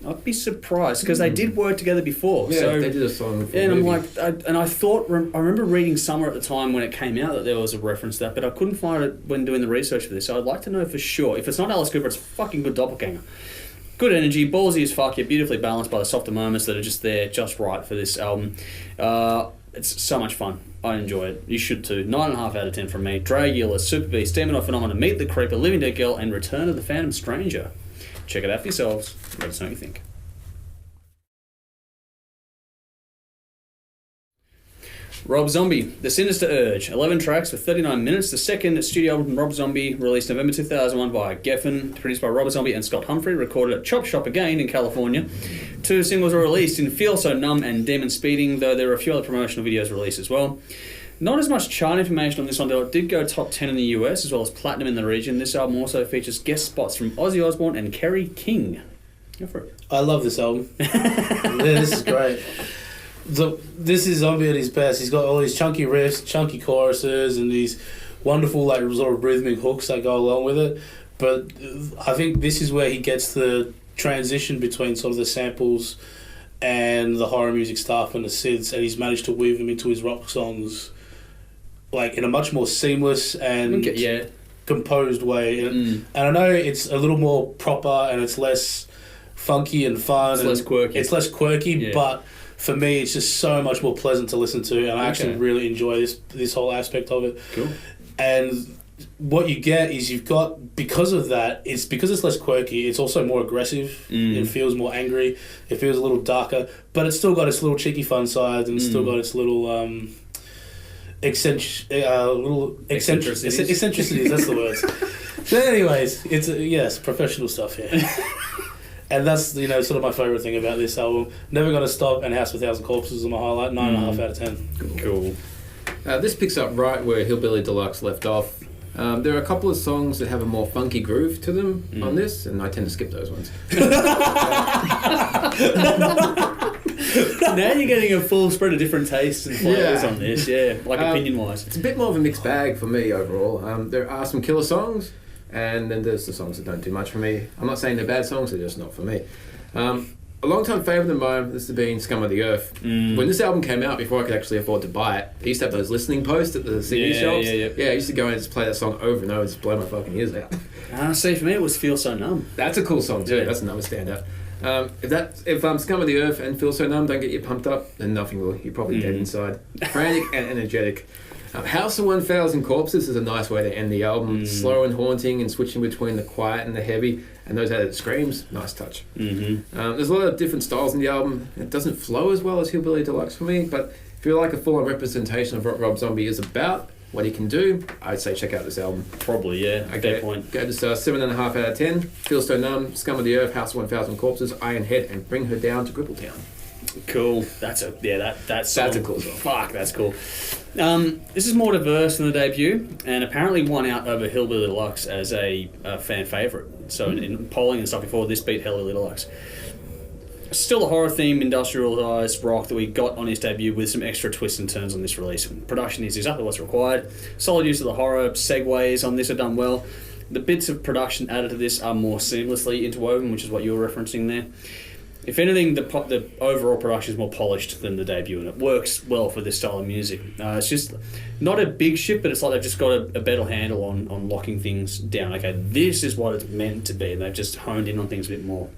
I'd be surprised because they did work together before. Yeah, so, they did a song before. And I'm like, I remember reading somewhere at the time when it came out that there was a reference to that, but I couldn't find it when doing the research for this. So I'd like to know for sure. If it's not Alice Cooper, it's a fucking good doppelganger. Good energy, ballsy as fuck, yet beautifully balanced by the softer moments that are just there, just right for this album. It's so much fun. I enjoy it. You should too. 9.5 out of 10 from me. Dragula, Super Beast, Demonoid Phenomenon, Meet the Creeper, Living Dead Girl, and Return of the Phantom Stranger. Check it out for yourselves. Let us know what you think. Rob Zombie, The Sinister Urge, 11 tracks for 39 minutes. The second studio album from Rob Zombie, released November 2001 by Geffen, produced by Rob Zombie and Scott Humphrey, recorded at Chop Shop again in California. 2 singles were released in Feel So Numb and Demon Speeding, though there were a few other promotional videos released as well. Not as much chart information on this one, though it did go top 10 in the US as well as platinum in the region. This album also features guest spots from Ozzy Osbourne and Kerry King. Go for it. I love this album. Yeah, this is great. This is Zombie at his best. He's got all these chunky riffs, chunky choruses, and these wonderful like sort of rhythmic hooks that go along with it. But I think this is where he gets the transition between sort of the samples and the horror music stuff and the synths, and he's managed to weave them into his rock songs like in a much more seamless and composed way. And I know it's a little more proper and it's less funky and fun. It's less quirky. It's less quirky, but for me, it's just so much more pleasant to listen to, and I actually really enjoy this whole aspect of it. Cool. And what you get is you've got, because of that, because it's less quirky, it's also more aggressive. It feels more angry. It feels a little darker, but it's still got its little cheeky fun side, and it's still got its little eccentricities. That's the words. So, anyways, it's professional stuff here. And that's, sort of my favourite thing about this album. Never Gonna Stop and House of a Thousand Corpses are my highlight. 9.5 out of 10. Cool. This picks up right where Hellbilly Deluxe left off. There are a couple of songs that have a more funky groove to them on this, and I tend to skip those ones. Now you're getting a full spread of different tastes and flavours on this, opinion-wise. It's a bit more of a mixed bag for me overall. There are some killer songs, and then there's the songs that don't do much for me. I'm not saying they're bad songs, they're just not for me. a long-time favourite of mine, this has been Scum of the Earth. When this album came out, before I could actually afford to buy it, I used to have those listening posts at the CD shops. Yeah, I used to go and just play that song over and over, just blow my fucking ears out. See, for me it was Feel So Numb. That's a cool song too. Yeah. That's another standout. If Scum of the Earth and Feel So Numb don't get you pumped up, then nothing will. You're probably dead inside. Frantic and energetic. House of 1,000 Corpses is a nice way to end the album. Slow and haunting and switching between the quiet and the heavy, and those added screams, nice touch. There's a lot of different styles in the album. It doesn't flow as well as Hellbilly Deluxe for me, but if you like a full-on representation of what Rob Zombie is about, what he can do, I'd say check out this album. Probably, yeah. Okay. Fair point. Go to 7.5 out of 10. Feel So Numb, Scum of the Earth, House of 1,000 Corpses, Iron Head, and Bring Her Down to Crippletown. Cool. That's a cool song. Fuck, that's cool. This is more diverse than the debut, and apparently won out over Hellbilly Deluxe as a fan favourite. So in polling and stuff before, this beat Hellbilly Deluxe. Still a horror-themed, industrialised rock that we got on his debut with some extra twists and turns on this release. Production is exactly what's required. Solid use of the horror segues on this are done well. The bits of production added to this are more seamlessly interwoven, which is what you were referencing there. If anything, the overall production is more polished than the debut, and it works well for this style of music. It's just not a big shift, but it's like they've just got a better handle on locking things down. Okay, this is what it's meant to be, and they've just honed in on things a bit more.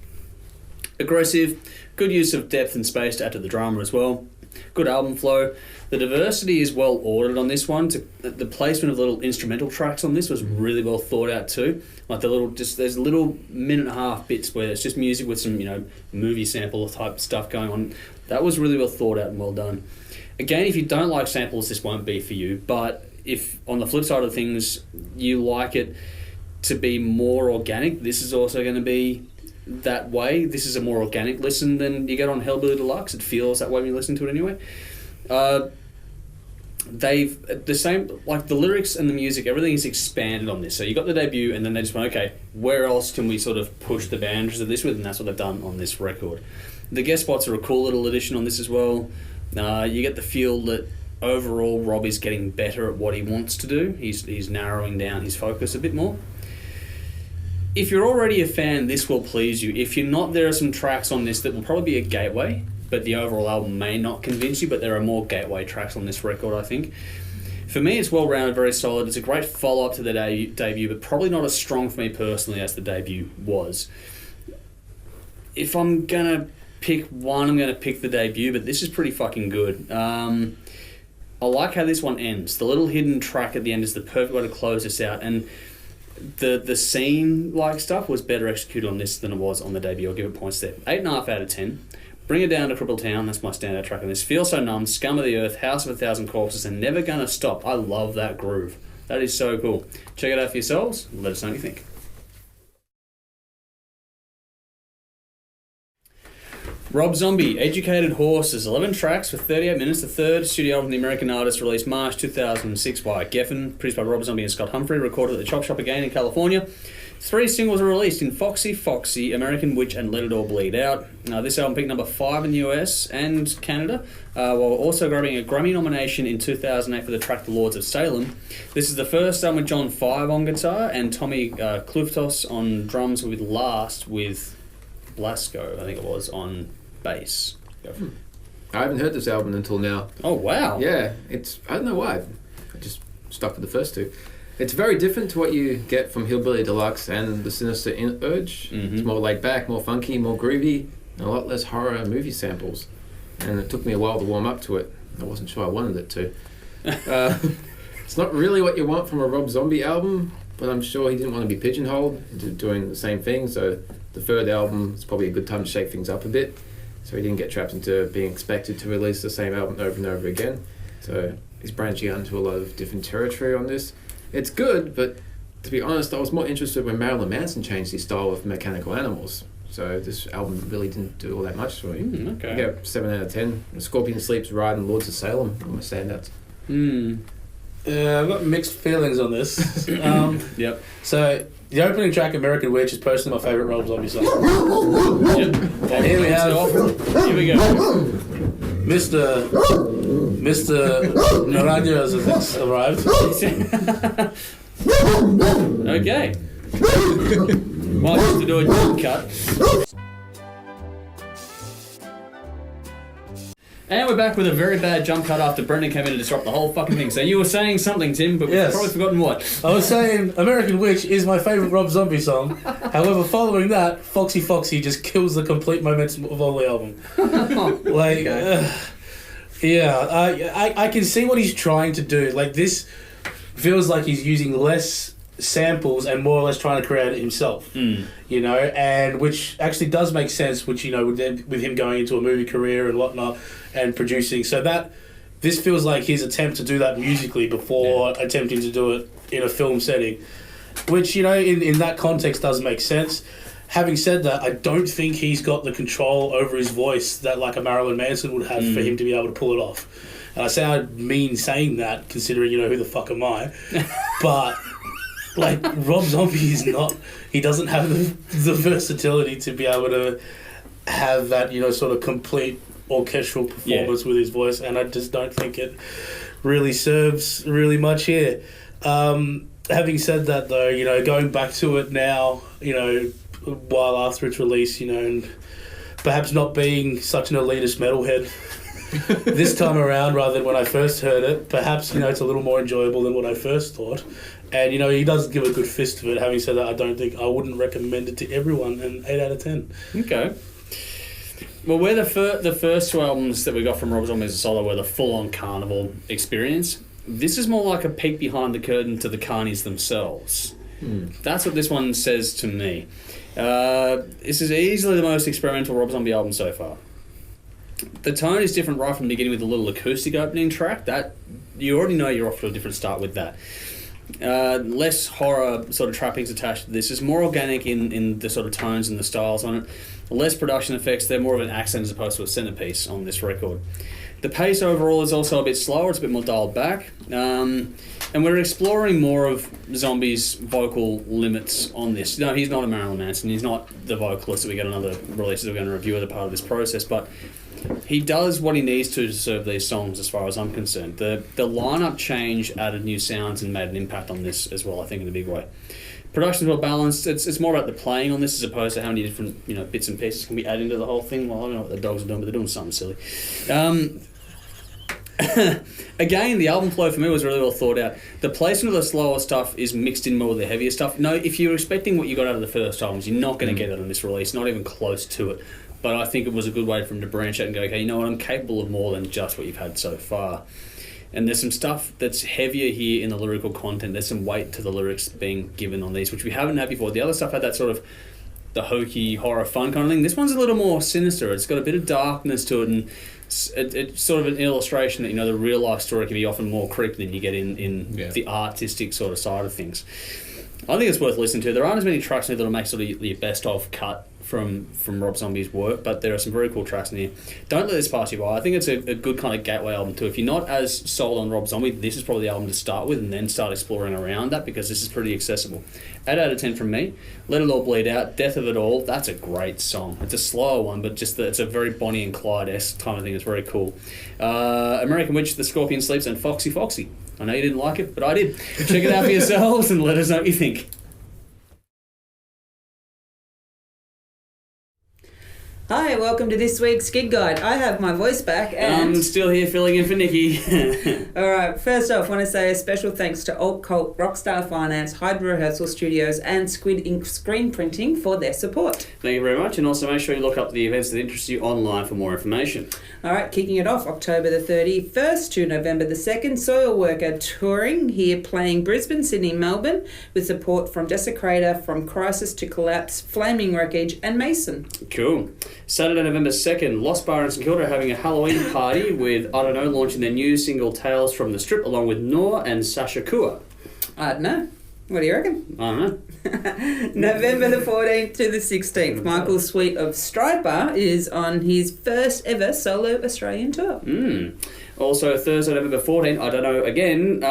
Aggressive, good use of depth and space to add to the drama as well. Good album flow. The diversity is well ordered on this one. The placement of little instrumental tracks on this was really well thought out too. Like there's little minute and a half bits where it's just music with some movie sample type stuff going on. That was really well thought out and well done. Again, if you don't like samples, this won't be for you. But if on the flip side of things you like it to be more organic, this is also going to be that way. This is a more organic listen than you get on Hellbilly Deluxe. It feels that way when you listen to it anyway. They've the same, like the lyrics and the music, everything is expanded on this. So you got the debut, and then they just went, okay, where else can we sort of push the boundaries of this with? And that's what they've done on this record. The guest spots are a cool little addition on this as well. You get the feel that overall Rob is getting better at what he wants to do. He's narrowing down his focus a bit more. If you're already a fan, this will please you. If you're not, there are some tracks on this that will probably be a gateway, but the overall album may not convince you, but there are more gateway tracks on this record, I think. For me, it's well-rounded, very solid. It's a great follow-up to the debut, but probably not as strong for me personally as the debut was. If I'm going to pick one, I'm going to pick the debut, but this is pretty fucking good. I like how this one ends. The little hidden track at the end is the perfect way to close this out, and the scene-like stuff was better executed on this than it was on the debut. I'll give it points there. 8.5 out of 10. Bring It Down to Crippletown, that's my standout track on this. Feel So Numb, Scum of the Earth, House of 1,000 Corpses, and Never Gonna Stop. I love that groove. That is so cool. Check it out for yourselves. Let us know what you think. Rob Zombie, Educated Horses, 11 tracks for 38 minutes, the third studio album of the American artist, released March 2006 by Geffen, produced by Rob Zombie and Scott Humphrey, recorded at the Chop Shop again in California. 3 singles were released in Foxy, Foxy, American Witch, and Let It All Bleed Out. This album peaked number 5 in the US and Canada, while also grabbing a Grammy nomination in 2008 for the track The Lords of Salem. This is the first album with John Five on guitar and Tommy Kluftos on drums, with Last with Blasco, I think it was, on bass. I haven't heard this album until now. Oh, wow. Yeah, I don't know why. I just stuck with the first two. It's very different to what you get from Hellbilly Deluxe and the Sinister Urge. Mm-hmm. It's more laid back, more funky, more groovy, and a lot less horror movie samples. And it took me a while to warm up to it. I wasn't sure I wanted it to. It's not really what you want from a Rob Zombie album, but I'm sure he didn't want to be pigeonholed into doing the same thing, so the third album is probably a good time to shake things up a bit, so he didn't get trapped into being expected to release the same album over and over again. So he's branching out into a lot of different territory on this. It's good, but to be honest, I was more interested when Marilyn Manson changed his style with Mechanical Animals. So this album really didn't do all that much for me. Okay. I go 7 out of 10. Scorpion Sleeps, Ride, and Lords of Salem are my standouts. I've got mixed feelings on this. Yep. So the opening track, American Witch, is personally my favourite Rob Zombie song. Yep. And here we go. Mr. Naranjo has arrived. Okay. Might have to do a deep cut. And we're back with a very bad jump cut after Brendan came in to disrupt the whole fucking thing. So you were saying something, Tim, but we've probably forgotten what. I was saying American Witch is my favourite Rob Zombie song. However, following that, Foxy Foxy just kills the complete momentum of all the album. I can see what he's trying to do. Like, this feels like he's using less samples and more or less trying to create it himself, you know, and which actually does make sense, which, you know, with him going into a movie career and whatnot and producing, so that this feels like his attempt to do that musically before attempting to do it in a film setting, which, you know, in that context does make sense. Having said that, I don't think he's got the control over his voice that like a Marilyn Manson would have for him to be able to pull it off. And I sound mean saying that, considering, you know, who the fuck am I, but like, Rob Zombie is not... He doesn't have the versatility to be able to have that, you know, sort of complete orchestral performance with his voice, and I just don't think it really serves really much here. Having said that, though, you know, going back to it now, you know, while after its release, you know, and perhaps not being such an elitist metalhead this time around rather than when I first heard it, perhaps, you know, it's a little more enjoyable than what I first thought. And, you know, he does give a good fist of it. Having said that, I wouldn't recommend it to everyone, an 8 out of 10. Okay. Well, we're the first two albums that we got from Rob Zombie as a solo were the full-on carnival experience. This is more like a peek behind the curtain to the carnies themselves. That's what this one says to me. This is easily the most experimental Rob Zombie album so far. The tone is different right from the beginning with the little acoustic opening track. That you already know you're off to a different start with that. Less horror sort of trappings attached to this. It's more organic in the sort of tones and the styles on it. Less production effects. They're more of an accent as opposed to a centerpiece on this record. The pace overall is also a bit slower. It's a bit more dialed back. And we're exploring more of Zombie's vocal limits on this. No, he's not a Marilyn Manson. He's not the vocalist that we get on other releases we're going to review as a part of this process. But he does what he needs to serve these songs, as far as I'm concerned. The lineup change added new sounds and made an impact on this as well, I think, in a big way. Production's well balanced. It's more about the playing on this as opposed to how many different, you know, bits and pieces can we add into the whole thing. Well, I don't know what the dogs are doing, but they're doing something silly. Again, the album flow for me was really well thought out. The placement of the slower stuff is mixed in more with the heavier stuff. No, if you're expecting what you got out of the first albums, you're not going to get it on this release, not even close to it. But I think it was a good way for him to branch out and go, okay, you know what, I'm capable of more than just what you've had so far. And there's some stuff that's heavier here in the lyrical content. There's some weight to the lyrics being given on these, which we haven't had before. The other stuff had that sort of the hokey, horror, fun kind of thing. This one's a little more sinister. It's got a bit of darkness to it, and it's sort of an illustration that, you know, the real life story can be often more creepy than you get in the artistic sort of side of things. I think it's worth listening to. There aren't as many tracks in here that'll make sort of your best of cut from Rob Zombie's work, but there are some very cool tracks in here. Don't let this pass you by. I think it's a good kind of gateway album too. If you're not as sold on Rob Zombie, this is probably the album to start with and then start exploring around that, because this is pretty accessible. 8 out of 10 from me. Let It All Bleed Out, Death of It All, that's a great song. It's a slower one, but it's a very Bonnie and Clyde-esque kind of thing. It's very cool. American Witch, The Scorpion Sleeps, and Foxy Foxy. I know you didn't like it, but I did. Check it out for yourselves and let us know what you think. Hi, welcome to this week's Gig Guide. I have my voice back and... I'm still here filling in for Nikki. Alright, first off, I want to say a special thanks to Alt Cult, Rockstar Finance, Hydra Rehearsal Studios and Squid Ink Screen Printing for their support. Thank you very much, and also make sure you look up the events that interest you online for more information. Alright, kicking it off, October the 31st to November the 2nd, Soil Worker touring here, playing Brisbane, Sydney, Melbourne, with support from Desecrator, From Crisis to Collapse, Flaming Wreckage and Mason. Cool. Saturday, November 2nd, Lost Bar in St Kilda are having a Halloween party with, I don't know, launching their new single Tales from the Strip along with Noor and Sasha Kua. I don't know. What do you reckon? I don't know. November the 14th to the 16th, Michael Sweet of Striper is on his first ever solo Australian tour. Also, Thursday, November 14th, I don't know, again,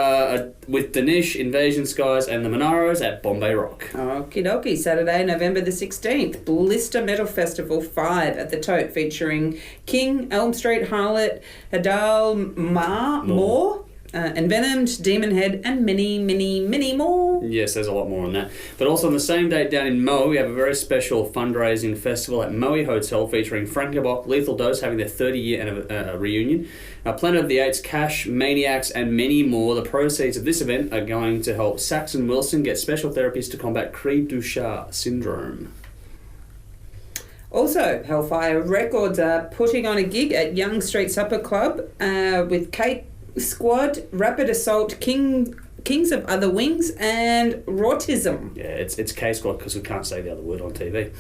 with Danish, Invasion Skies and the Monaros at Bombay Rock. Okie dokie. Saturday, November the 16th, Blister Metal Festival 5 at the Tote, featuring King, Elm Street Harlot, Hadal Moore, Envenomed, Demon Head, and many, many, many more. Yes, there's a lot more on that. But also on the same date down in Moe, we have a very special fundraising festival at Moe Hotel featuring Frank Bok, Lethal Dose having their 30-year reunion, Planet of the Apes, Cash, Maniacs, and many more. The proceeds of this event are going to help Saxon Wilson get special therapies to combat Cri-du-Chat syndrome. Also, Hellfire Records are putting on a gig at Young Street Supper Club with Cake Squad, Rapid Assault, Kings of Other Wings, and Rautism. Yeah, it's K-Squad because we can't say the other word on TV.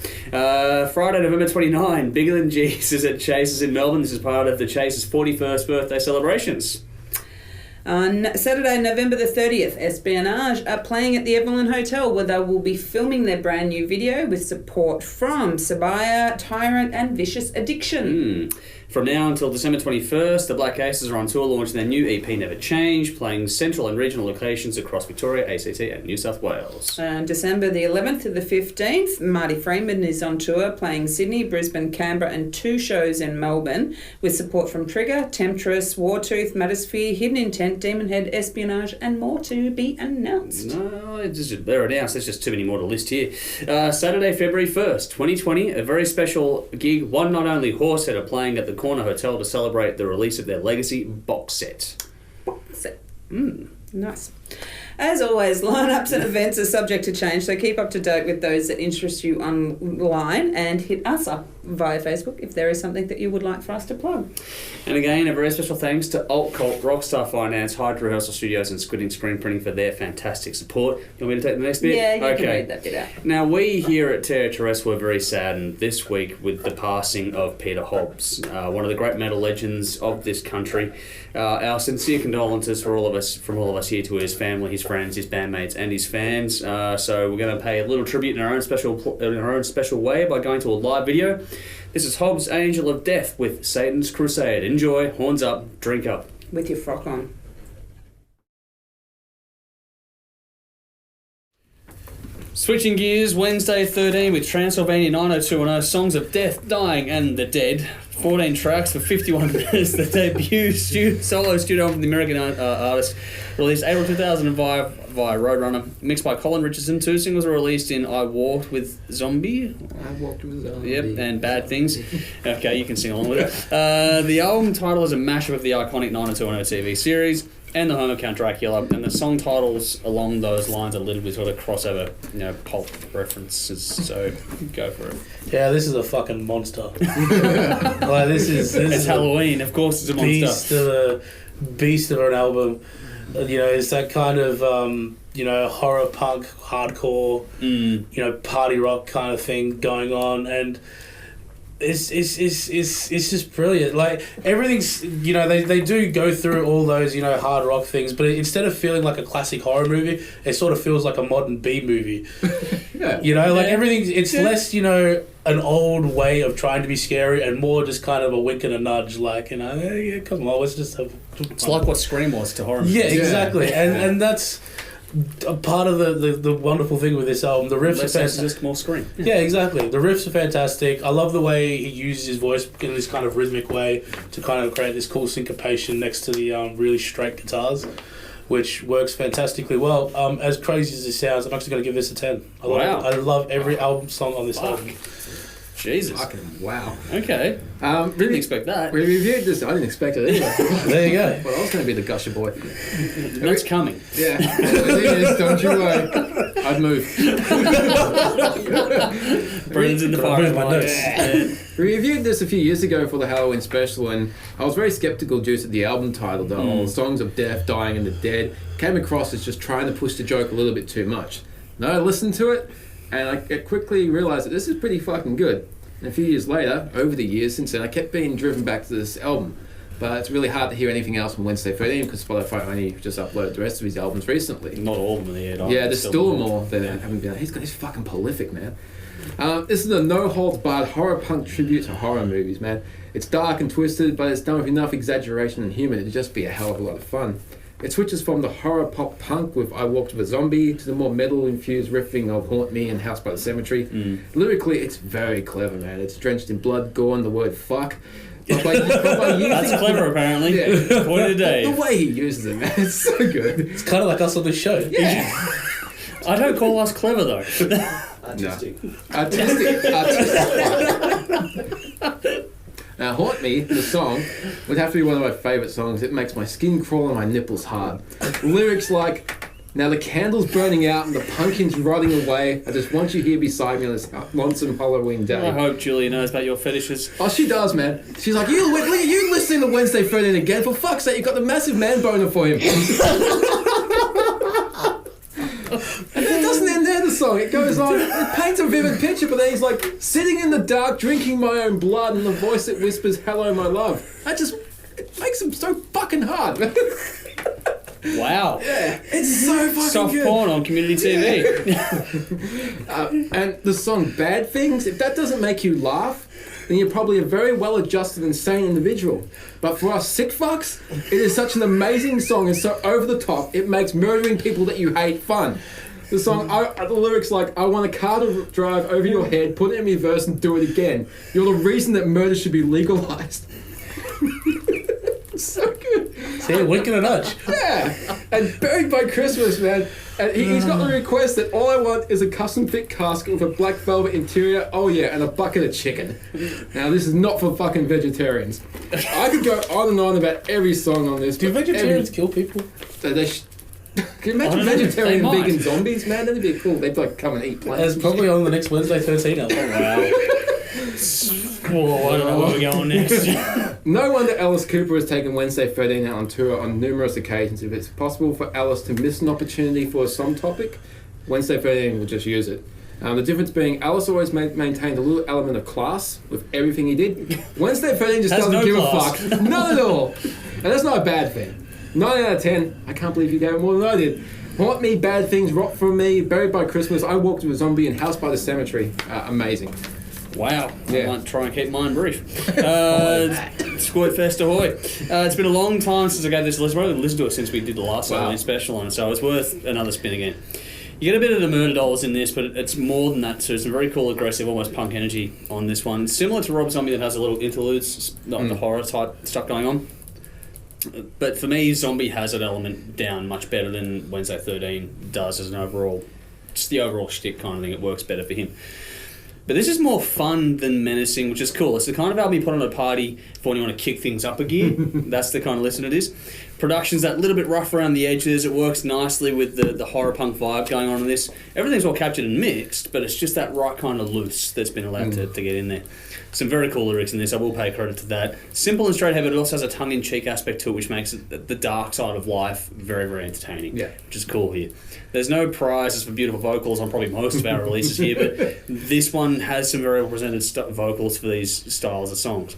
Friday, November 29, Bigger Than Jesus at Chase's in Melbourne. This is part of the Chase's 41st birthday celebrations. On Saturday, November the 30th, Espionage are playing at the Evelyn Hotel, where they will be filming their brand new video with support from Sabaya, Tyrant, and Vicious Addiction. From now until December 21st, the Black Aces are on tour launching their new EP Never Change, playing central and regional locations across Victoria, ACT and New South Wales. December the 11th to the 15th, Marty Freeman is on tour playing Sydney, Brisbane, Canberra and 2 shows in Melbourne with support from Trigger, Temptress, Wartooth, Matosphere, Hidden Intent, Demon Head, Espionage and more to be announced. No, they're announced. There's just too many more to list here. Saturday, February 1st, 2020, a very special gig. One Not Only Horsehead are playing at the Corner Hotel to celebrate the release of their Legacy box set. Nice. As always, lineups and events are subject to change, so keep up to date with those that interest you online and hit us up via Facebook if there is something that you would like for us to plug. And again, a very special thanks to Alt Cult, Rockstar Finance, Hydra Rehearsal Studios and Squidding Screen Printing for their fantastic support. You want me to take the next bit? Yeah, you can read that bit out. Now, we here at THRS were very saddened this week with the passing of Peter Hobbs, one of the great metal legends of this country. Our sincere condolences from all of us here to his family, his friends, his bandmates, and his fans. So we're going to pay a little tribute in our own special way by going to a live video. This is Hobbs' Angel of Death with Satan's Crusade. Enjoy, horns up, drink up. With your frock on. Switching gears, Wednesday 13 with Transylvania 90210, Songs of Death, Dying and the Dead. 14 tracks for 51 minutes. The debut solo studio album from the American artist, released April 2005 via Roadrunner. Mixed by Colin Richardson. 2 singles were released in I Walked with Zombie. I Walked with Zombie. Yep, and Bad Things. Okay, you can sing along with it. The album title is a mashup of the iconic 90210 TV series and the home of Count Dracula, and the song titles along those lines are littered with sort of crossover, pulp references, so go for it. Yeah, this is a fucking monster. Like, this it's Halloween, of course it's a monster. Beast of an album. It's that kind of, horror punk, hardcore, party rock kind of thing going on, and it's just brilliant. Like, everything's, they do go through all those, hard rock things, but instead of feeling like a classic horror movie, it sort of feels like a modern B movie. Everything, it's less, an old way of trying to be scary and more just kind of a wink and a nudge, like, yeah, come on, let's just have... It's like what Scream was to horror movies. Yeah, exactly. Yeah. And that's a part of the wonderful thing with this album. The riffs are fantastic. Just more Scream. Yeah, exactly. The riffs are fantastic. I love the way he uses his voice in this kind of rhythmic way to kind of create this cool syncopation next to the really straight guitars, which works fantastically well. As crazy as it sounds, I'm actually going to give this a 10. I love every album song on this album. Jesus. Fucking wow. Okay. Didn't expect that. We reviewed this. I didn't expect it either. There you go. Well, I was going to be the gusher boy. That's coming. Yeah. It is, don't you worry. I'd move. Brendan's in the fire. We reviewed this a few years ago for the Halloween special, and I was very skeptical due to the album title, the whole Songs of Death, Dying and the Dead. Came across as just trying to push the joke a little bit too much. Then I listened to it, and I quickly realised that this is pretty fucking good. And a few years later, over the years since then, I kept being driven back to this album. But it's really hard to hear anything else from Wednesday 13 because Spotify only just uploaded the rest of his albums recently. Not all of them in the Yeah, there's still more that haven't been. He's fucking prolific, man. This is a no-holds-barred horror punk tribute to horror movies, man. It's dark and twisted, but it's done with enough exaggeration and humour to just be a hell of a lot of fun. It switches from the horror pop punk with I Walked with a Zombie to the more metal-infused riffing of Haunt Me and House by the Cemetery. Lyrically, it's very clever, man. It's drenched in blood, gore, and the word fuck. That's clever, apparently. Yeah. According to Dave. The way he uses it, man, it's so good. It's kind of like us on the show. Yeah. I don't call us clever, though. Artistic. Artistic. Now, Haunt Me, the song, would have to be one of my favourite songs. It makes my skin crawl and my nipples hard. Lyrics like, now the candle's burning out and the pumpkin's rotting away. I just want you here beside me on this lonesome Halloween day. I hope Julia knows about your fetishes. Oh, she does, man. She's like, you listening to Wednesday 13 again? For fuck's sake, you got the massive man boner for him. And then it doesn't end there, the song. It goes on, it paints a vivid picture, but then he's like, sitting in the dark, drinking my own blood, and the voice that whispers, hello, my love. It makes him so fucking hard. Wow. Yeah, it's so fucking Soft good. porn on community TV. And the song Bad Things, if that doesn't make you laugh, then you're probably a very well-adjusted and sane individual. But for us sick fucks, it is such an amazing song and so over the top, it makes murdering people that you hate fun. The song, the lyrics like, I want a car to drive over your head, put it in reverse and do it again. You're the reason that murder should be legalised. So good. See, winking a nudge. Yeah, and Buried by Christmas, man. And he's got the request that all I want is a custom fit casket with a black velvet interior. Oh yeah, and a bucket of chicken. Now this is not for fucking vegetarians. I could go on and on about every song on this. Do vegetarians kill people? Can you imagine vegetarian and vegan zombies, man? That'd be cool. They'd like come and eat plants. That's probably on the next Wednesday 13. Wow. Whoa, I don't know where we're going next. No wonder Alice Cooper has taken Wednesday 13 out on tour on numerous occasions. If it's possible for Alice to miss an opportunity for a song topic, Wednesday 13 will just use it. The difference being Alice always maintained a little element of class with everything he did. Wednesday 13 just doesn't give a fuck. None at all. And that's not a bad thing. 9 out of 10. I can't believe you gave it more than I did. Haunt Me, Bad Things, Rot From Me, Buried by Christmas, I Walked with a Zombie, and House by the Cemetery. Amazing. Wow. Yeah. I might try and keep mine brief. Squirt Fest ahoy. It's been a long time since I gave this a listen. I haven't listened to it since we did the last Halloween special on it, so it's worth another spin again. You get a bit of the Murder Dolls in this, but it's more than that too. It's some very cool, aggressive, almost punk energy on this one. Similar to Rob Zombie that has a little interludes, not the horror type stuff going on. But for me, Zombie has that element down much better than Wednesday 13 does as an overall, just the overall shtick kind of thing. It works better for him. But this is more fun than menacing, which is cool. It's the kind of album you put on a party for when you want to kick things up a gear. That's the kind of listen it is. Production's that little bit rough around the edges. It works nicely with the horror punk vibe going on in this. Everything's all captured and mixed, but it's just that right kind of loose that's been allowed to get in there. Some very cool lyrics in this. I will pay credit to that. Simple and straight ahead, but it also has a tongue-in-cheek aspect to it, which makes it the dark side of life very, very entertaining. Yeah, which is cool here. There's no prizes for beautiful vocals on probably most of our releases here, but this one has some very well-presented vocals for these styles of songs.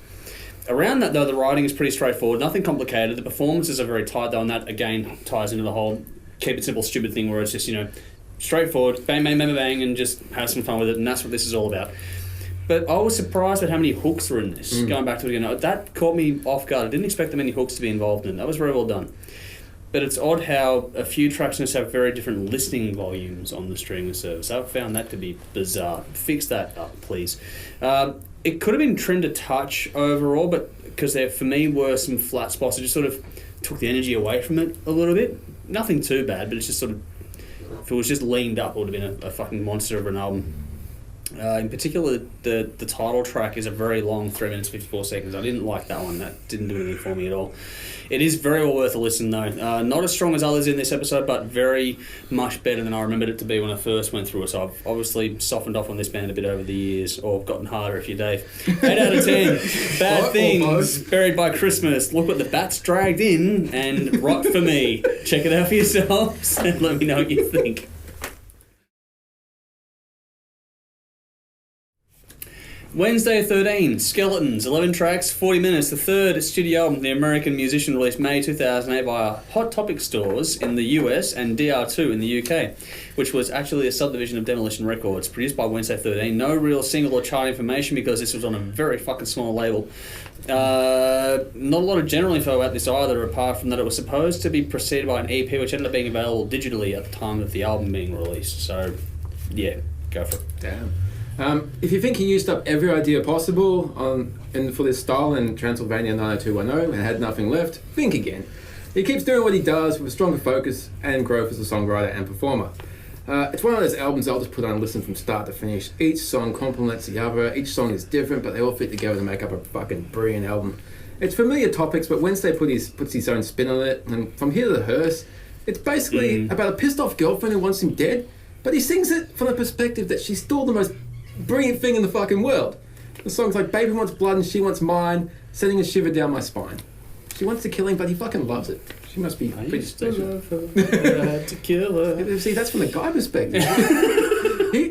Around that, though, the writing is pretty straightforward, nothing complicated. The performances are very tight, though, and that, again, ties into the whole keep it simple, stupid thing where it's just, straightforward, bang, bang, bang, bang, and just have some fun with it, and that's what this is all about. But I was surprised at how many hooks were in this. Going back to it again, that caught me off guard. I didn't expect that many hooks to be involved in it. That was very well done. But it's odd how a few tracks in this have very different listening volumes on the streaming service. I found that to be bizarre. Fix that up, please. It could have been trimmed a touch overall, but because there, for me, were some flat spots. It just sort of took the energy away from it a little bit. Nothing too bad, but it's just sort of... If it was just leaned up, it would have been a fucking monster of an album. In particular, the title track is a very long 3 minutes 54 seconds. I didn't like that one. That didn't do anything for me at all. It is very well worth a listen though. Not as strong as others in this episode, but very much better than I remembered it to be when I first went through it. So I've obviously softened off on this band a bit over the years, or gotten harder if you're Dave. 8 out of 10. Bad Things, Buried by Christmas. Look what the bats dragged in, and Rot For Me. Check it out for yourselves and let me know what you think. Wednesday 13, Skeletons, 11 tracks, 40 minutes, the third studio album the American musician released May 2008 via Hot Topic stores in the US and DR2 in the UK, which was actually a subdivision of Demolition Records, produced by Wednesday 13. No real single or chart information because this was on a very fucking small label. Not a lot of general info about this either, apart from that it was supposed to be preceded by an EP which ended up being available digitally at the time of the album being released. So, yeah, go for it. Damn. If you think he used up every idea possible for this style in Transylvania 90210 and had nothing left, think again. He keeps doing what he does with stronger focus and growth as a songwriter and performer. It's one of those albums I'll just put on and listen from start to finish. Each song complements the other, each song is different, but they all fit together to make up a fucking brilliant album. It's familiar topics, but Wednesday puts his own spin on it, and from here to the hearse, it's basically about a pissed off girlfriend who wants him dead, but he sings it from the perspective that she's still the most brilliant thing in the fucking world. The song's like, baby wants blood and she wants mine, sending a shiver down my spine. She wants to kill him, but he fucking loves it. She must be pretty special. I had to kill her. See, that's from the guy perspective.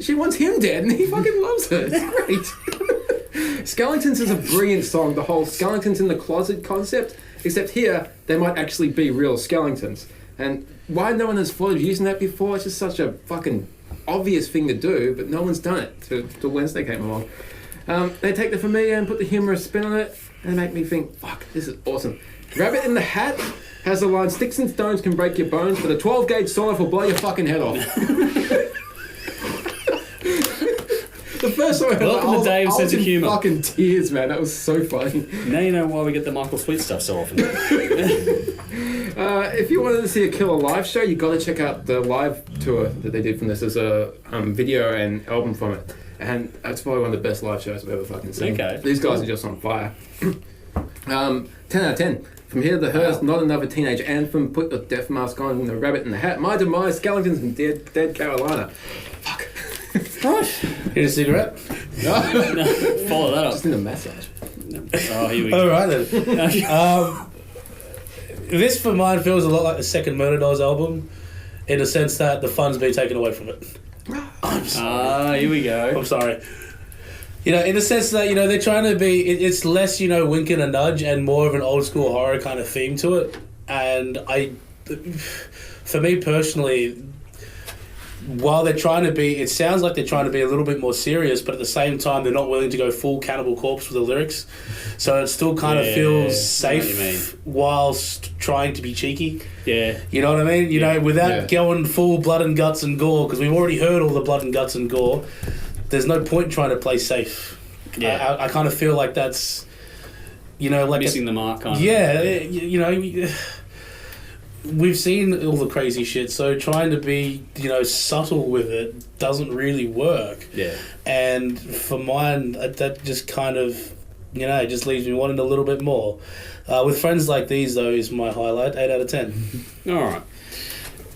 She wants him dead and he fucking loves her. It's great. Skeletons is a brilliant song, the whole skeletons in the closet concept, except here, they might actually be real skeletons. And why no one has thought of using that before? It's just such a fucking obvious thing to do, but no one's done it till Wednesday came along. They take the familiar and put the humorous spin on it, and they make me think, fuck, this is awesome. Rabbit in the Hat has the line, sticks and stones can break your bones, but a 12-gauge sawn-off will blow your fucking head off. The first song I heard, Welcome to Dave's sense of humour. Fucking tears, man. That was so funny. Now you know why we get the Michael Sweet stuff so often. If you wanted to see a killer live show, you got to check out the live tour that they did from this. There's a video and album from it, and that's probably one of the best live shows I've ever fucking seen. Okay. These guys are just on fire. 10 out of 10. From here to the hearse, not another teenage anthem. Put the death mask on, the rabbit in the hat. My demise, skeletons in dead Carolina. Fuck. Here's a cigarette. No, follow that up. Just need a massage. Oh, here we go. All right then. This for mine feels a lot like the second Murder Dolls album, in the sense that the fun's been taken away from it. I'm sorry. Here we go. I'm sorry. In the sense that, they're trying to be... It's less, wink and a nudge and more of an old school horror kind of theme to it. And for me personally, while they're trying to be... It sounds like they're trying to be a little bit more serious, but at the same time, they're not willing to go full Cannibal Corpse with the lyrics. So it still kind of feels safe whilst trying to be cheeky. Yeah. You know what I mean? Without going full blood and guts and gore, because we've already heard all the blood and guts and gore. There's no point trying to play safe. Yeah. I kind of feel like that's, like... Missing the mark, kind of. Yeah, we've seen all the crazy shit, so trying to be, subtle with it doesn't really work. Yeah. And for mine, that just kind of, it just leaves me wanting a little bit more. With Friends Like These, though, is my highlight, 8 out of 10. All right.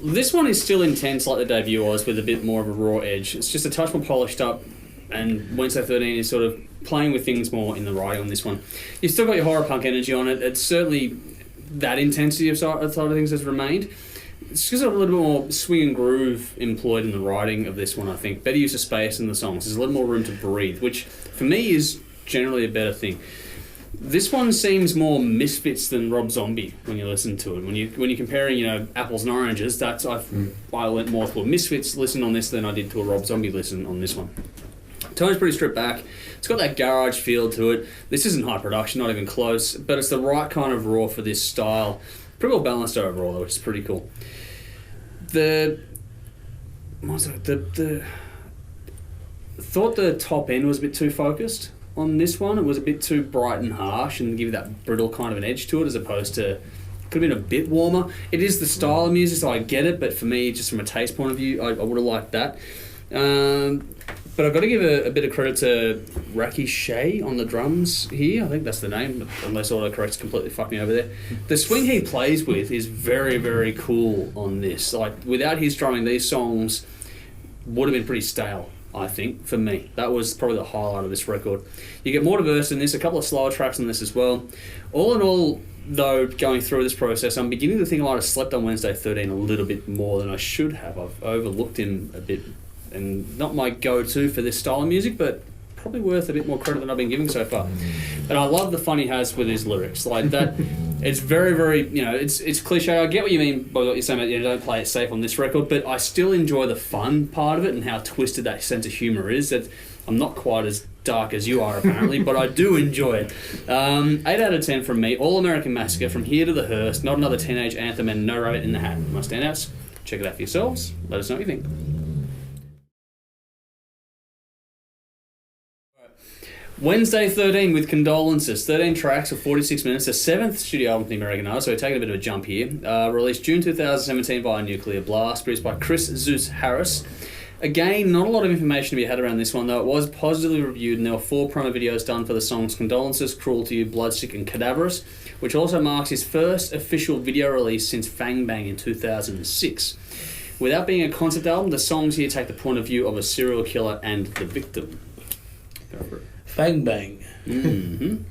This one is still intense like the debut was, with a bit more of a raw edge. It's just a touch more polished up, and Wednesday 13 is sort of playing with things more in the writing on this one. You've still got your horror punk energy on it. It's certainly that intensity of side of things has remained. It's just a little bit more swing and groove employed in the writing of this one, I think. Better use of space in the songs. There's a little more room to breathe, which for me is generally a better thing. This one seems more Misfits than Rob Zombie when you listen to it. When you're comparing, apples and oranges, I went more to a Misfits listen on this than I did to a Rob Zombie listen on this one. Tone's pretty stripped back. It's got that garage feel to it. This isn't high production, not even close, but it's the right kind of raw for this style. Pretty well balanced overall, though, which is pretty cool. Thought the top end was a bit too focused on this one. It was a bit too bright and harsh and give you that brittle kind of an edge to it, as opposed to... Could have been a bit warmer. It is the style of music, so I get it, but for me, just from a taste point of view, I would have liked that. But I've got to give a bit of credit to Raki Shea on the drums here. I think that's the name, unless autocorrect's completely fucked me over there. The swing he plays with is very, very cool on this. Like, without his drumming, these songs would have been pretty stale, I think, for me. That was probably the highlight of this record. You get more diverse in this, a couple of slower tracks on this as well. All in all, though, going through this process, I'm beginning to think I might have slept on Wednesday 13 a little bit more than I should have. I've overlooked him a bit, and not my go-to for this style of music, but probably worth a bit more credit than I've been giving so far. And I love the fun he has with his lyrics. Like that, it's very, very, it's cliche. I get what you mean by what you're saying about, don't play it safe on this record, but I still enjoy the fun part of it and how twisted that sense of humour is. That I'm not quite as dark as you are, apparently, but I do enjoy it. 8 out of 10 from me. All American Massacre, From Here to the Hearse, Not Another Teenage Anthem, and No Rabbit in the Hat. My standouts. Check it out for yourselves. Let us know what you think. Wednesday 13 with Condolences. 13 tracks of 46 minutes. The 7th studio album from the American artist, so we're taking a bit of a jump here. Released June 2017 by Nuclear Blast, produced by Chris Zeus Harris. Again, not a lot of information to be had around this one, though it was positively reviewed, and there were 4 promo videos done for the songs Condolences, Cruel to You, Bloodsick, and Cadaverous, which also marks his first official video release since Fang Bang in 2006. Without being a concept album, the songs here take the point of view of a serial killer and the victim. Go for it. Fang Bang. Mm-hmm.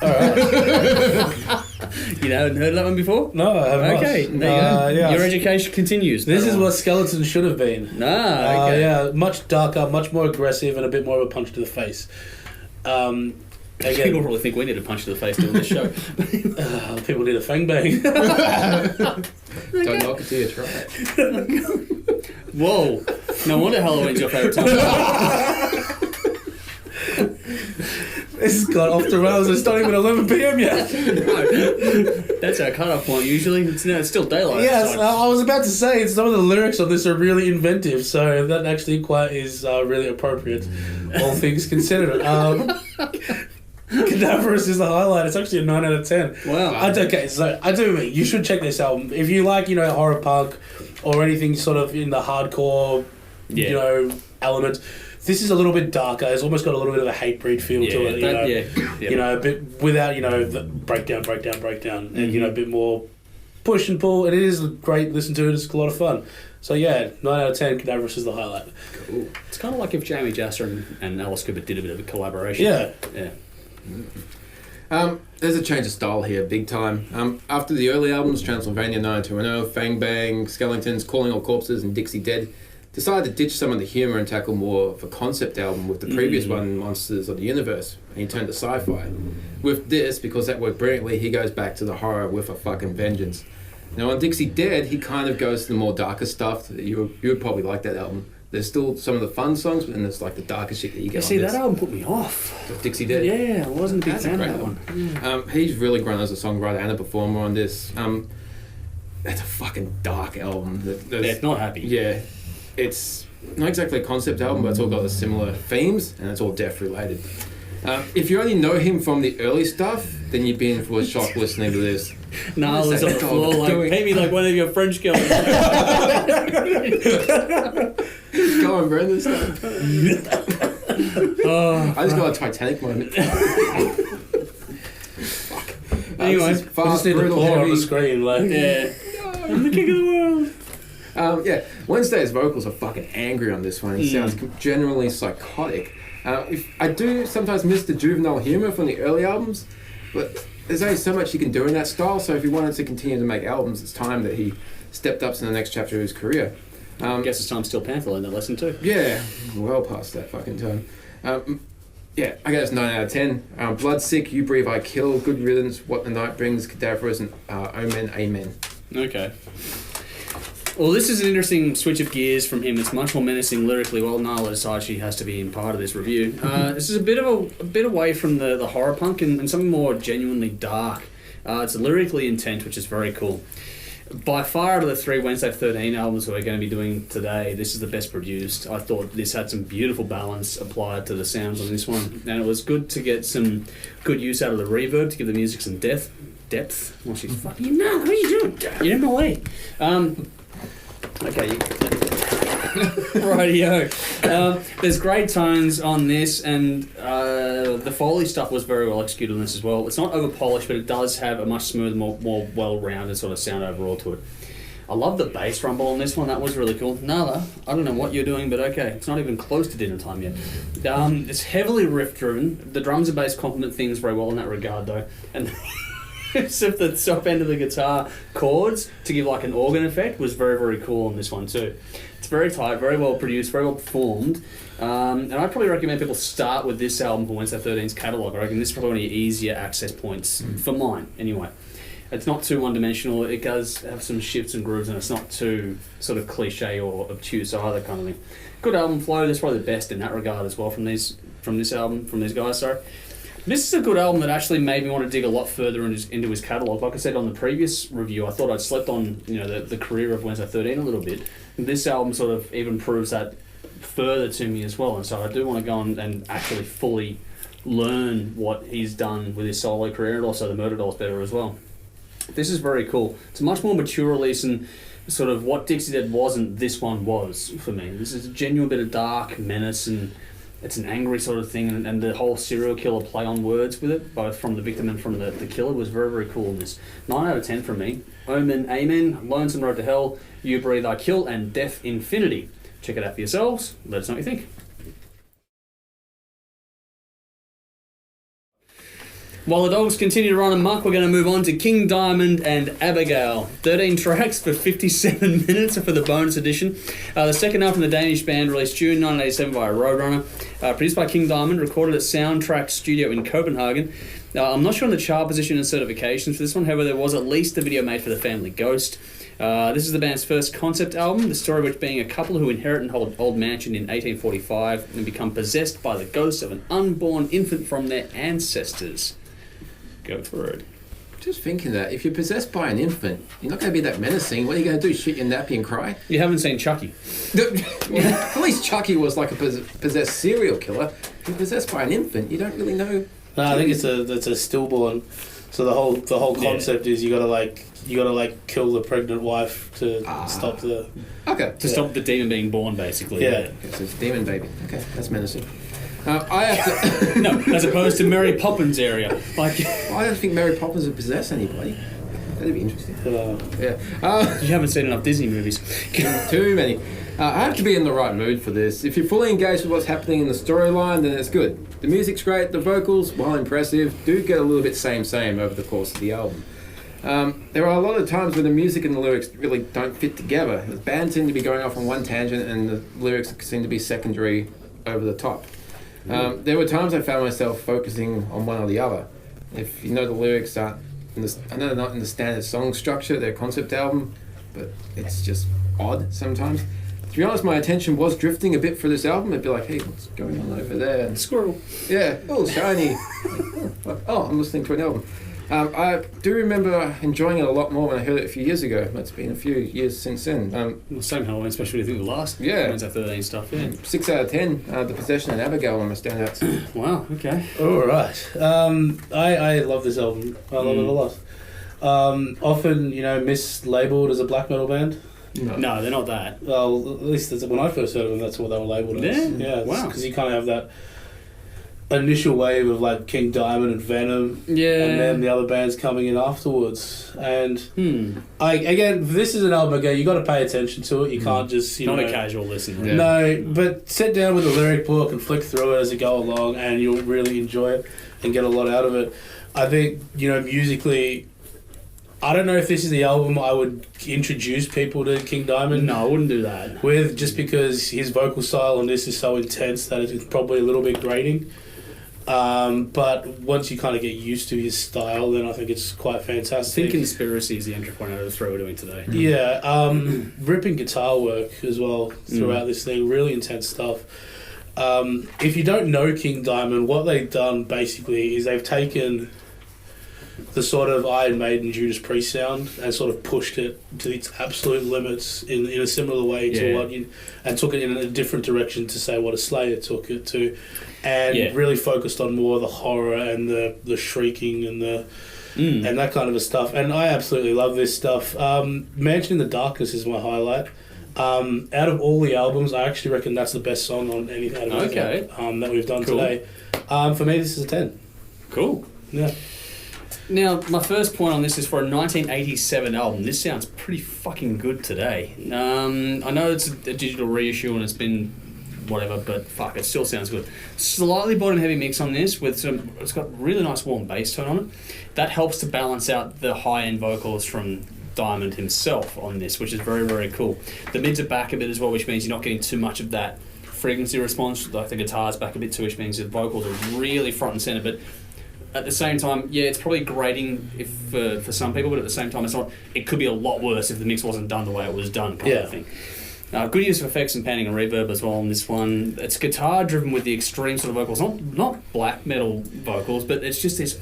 Alright. You haven't heard of that one before? No, I haven't. Okay, there you go. Yeah. Your education continues. This is what Skeleton should have been. Okay. Yeah, much darker, much more aggressive, and a bit more of a punch to the face. People Again, probably think we need a punch to the face doing this show. people need a Fang Bang. Don't knock it till you try it. Whoa. No wonder Halloween's your favourite time. This has got off the rails. It's not even 11 p.m. yet. That's our cut-off point usually. It's still daylight. Yes, outside. I was about to say some of the lyrics on this are really inventive, so that actually quite is really appropriate, all things considered. Cadaverous is the highlight. It's actually a 9 out of 10. Wow. Okay, so I do mean you should check this album if you like, horror punk or anything sort of in the hardcore, element. This is a little bit darker. It's almost got a little bit of a Hatebreed feel to it. A bit without the breakdown, and a bit more push and pull. And it is a great listen to. It's a lot of fun. So yeah, 9 out of 10. Cadaverous is the highlight. Cool. It's kind of like if Jamie Jasser and Alice Cooper did a bit of a collaboration. Yeah. There's a change of style here, big time. After the early albums, Transylvania 920, Fang Bang, Skeletons, Calling All Corpses, and Dixie Dead, decided to ditch some of the humour and tackle more of a concept album with the previous one, Monsters of the Universe, and he turned to sci-fi. With this, because that worked brilliantly, he goes back to the horror with a fucking vengeance. Now on Dixie Dead, he kind of goes to the more darker stuff. You would probably like that album. There's still some of the fun songs, but then there's like the darker shit that you get on this. That album put me off. Dixie Dead? Yeah, I wasn't a big fan of that one. He's really grown as a songwriter and a performer on this. It's a fucking dark album. It's not happy. Yeah. It's not exactly a concept album, but it's all got the similar themes, and it's all death related. If you only know him from the early stuff, then you'd be in for a shock listening to this. Nah, it's on the floor like, maybe like one of your French girls. Go on, Brendan. I just got a Titanic moment. Fuck. Anyway, fast, we just need to pour on the screen, like. Yeah. I'm the king of the world. Wednesday's vocals are fucking angry on this one. He sounds generally psychotic. If I do sometimes miss the juvenile humour from the early albums, but there's only so much he can do in that style, so if he wanted to continue to make albums, it's time that he stepped up to the next chapter of his career. I guess it's time to still Panther learn that lesson too. Yeah, well past that fucking time. I guess 9 out of 10. Bloodsick, You Breathe, I Kill, Good Riddance, What the Night Brings, Cadaverous, and Omen, Amen. Okay. Well, this is an interesting switch of gears from him. It's much more menacing lyrically. Well, Nala decides she has to be in part of this review. This is a bit away from the horror punk and something more genuinely dark. It's lyrically intense, which is very cool. By far, out of the 3 Wednesday 13 albums we're going to be doing today, this is the best produced. I thought this had some beautiful balance applied to the sounds on this one, and it was good to get some good use out of the reverb to give the music some depth. Well, she's fucking no. What are you doing? You're in my way. Okay. Rightio. There's great tones on this, and the Foley stuff was very well executed on this as well. It's not over polished, but it does have a much smoother, more well-rounded sort of sound overall to it. I love the bass rumble on this one. That was really cool. Nala, I don't know what you're doing, but okay. It's not even close to dinner time yet. It's heavily riff-driven. The drums and bass complement things very well in that regard, though. And except the top end of the guitar chords to give like an organ effect was very, very cool on this one too. It's very tight, very well produced, very well performed. And I'd probably recommend people start with this album from Wednesday 13's catalogue. I reckon this is probably one of your easier access points, for mine anyway. It's not too one-dimensional. It does have some shifts and grooves, and it's not too sort of cliche or obtuse either kind of thing. Good album flow. That's probably the best in that regard as well from these guys. Sorry. This is a good album that actually made me want to dig a lot further into his catalogue. Like I said on the previous review, I thought I'd slept on the career of Wednesday 13 a little bit. And this album sort of even proves that further to me as well. And so I do want to go on and actually fully learn what he's done with his solo career, and also the Murder Dolls better as well. This is very cool. It's a much more mature release, and sort of what Dixie Dead wasn't, this one was for me. This is a genuine bit of dark menace, and it's an angry sort of thing, and the whole serial killer play on words with it, both from the victim and from the killer, was very, very cool in this. 9 out of 10 from me. Omen, Amen, Lonesome Road to Hell, You Breathe I Kill, and Death Infinity. Check it out for yourselves. Let us know what you think. While the dogs continue to run amok, we're going to move on to King Diamond and Abigail. 13 tracks for 57 minutes for the bonus edition. The second album from the Danish band, released June 1987 via Roadrunner. Produced by King Diamond, recorded at Soundtrack Studio in Copenhagen. I'm not sure on the chart position and certifications for this one, however there was at least a video made for the Family Ghost. This is the band's first concept album, the story of which being a couple who inherit an old mansion in 1845 and become possessed by the ghost of an unborn infant from their ancestors. Go for it. Just thinking that if you're possessed by an infant, you're not going to be that menacing. What are you going to do? Shit your nappy and cry? You haven't seen Chucky. At least Chucky was like a possessed serial killer. If you're possessed by an infant, you don't really know. No, I think it's a stillborn. So the whole concept is you gotta kill the pregnant wife to stop the stop the demon being born, basically. Yeah. Okay, so it's demon baby. Okay, that's menacing. I have to. No, as opposed to Mary Poppins area. Like, I don't think Mary Poppins would possess anybody. That'd be interesting. you haven't seen enough Disney movies. Too many. I have to be in the right mood for this. If you're fully engaged with what's happening in the storyline, then it's good. The music's great, the vocals, while impressive, do get a little bit same over the course of the album. There are a lot of times where the music and the lyrics really don't fit together. The band seem to be going off on one tangent and the lyrics seem to be secondary over the top. There were times I found myself focusing on one or the other. If you know the lyrics aren't I know they're not in the standard song structure, their concept album, but it's just odd sometimes. To be honest, my attention was drifting a bit for this album. I'd be like, hey, what's going on over there? And Squirrel. Yeah, oh, shiny. Oh, I'm listening to an album. I do remember enjoying it a lot more when I heard it a few years ago. It's been a few years since then. Same Halloween, especially the last Wednesday 13 stuff, yeah. 6 out of 10. The Possession and Abigail are my standouts. Wow, okay. Alright. I love this album. I love it a lot. Often, mislabeled as a black metal band. No, they're not that. Well, at least when I first heard of them, that's what they were labelled as. Yeah, wow. Because you kind of have that initial wave of like King Diamond and Venom, and then the other bands coming in afterwards. And this is an album again. You got to pay attention to it. You can't just not a casual listen. Yeah. No, but sit down with a lyric book and flick through it as you go along, and you'll really enjoy it and get a lot out of it. I think musically, I don't know if this is the album I would introduce people to King Diamond. No, I wouldn't do that. With, just because his vocal style on this is so intense that it's probably a little bit grating. But once you kind of get used to his style, then I think it's quite fantastic. I think Conspiracy is the entry point out of the three we're doing today. Yeah, ripping guitar work as well throughout this thing, really intense stuff. If you don't know King Diamond, what they've done basically is they've taken the sort of Iron Maiden, Judas Priest sound and sort of pushed it to its absolute limits in a similar way to and took it in a different direction to say what a Slayer took it to, and really focused on more of the horror and the shrieking and the and that kind of stuff. And I absolutely love this stuff. Mansion in the Darkness is my highlight. Out of all the albums, I actually reckon that's the best song on any out of that we've done today. For me, this is a 10. Cool. Yeah. Now, my first point on this is for a 1987 album. This sounds pretty fucking good today. I know it's a digital reissue and it's been whatever, but fuck, it still sounds good. Slightly bottom heavy mix on this with it's got really nice warm bass tone on it. That helps to balance out the high-end vocals from Diamond himself on this, which is very, very cool. The mids are back a bit as well, which means you're not getting too much of that frequency response. Like the guitar's back a bit too, which means the vocals are really front and center, but at the same time, it's probably grating for some people, but at the same time, it's not. It could be a lot worse if the mix wasn't done the way it was done, kind of thing. Good use of effects and panning and reverb as well on this one. It's guitar driven with the extreme sort of vocals, not black metal vocals, but it's just this.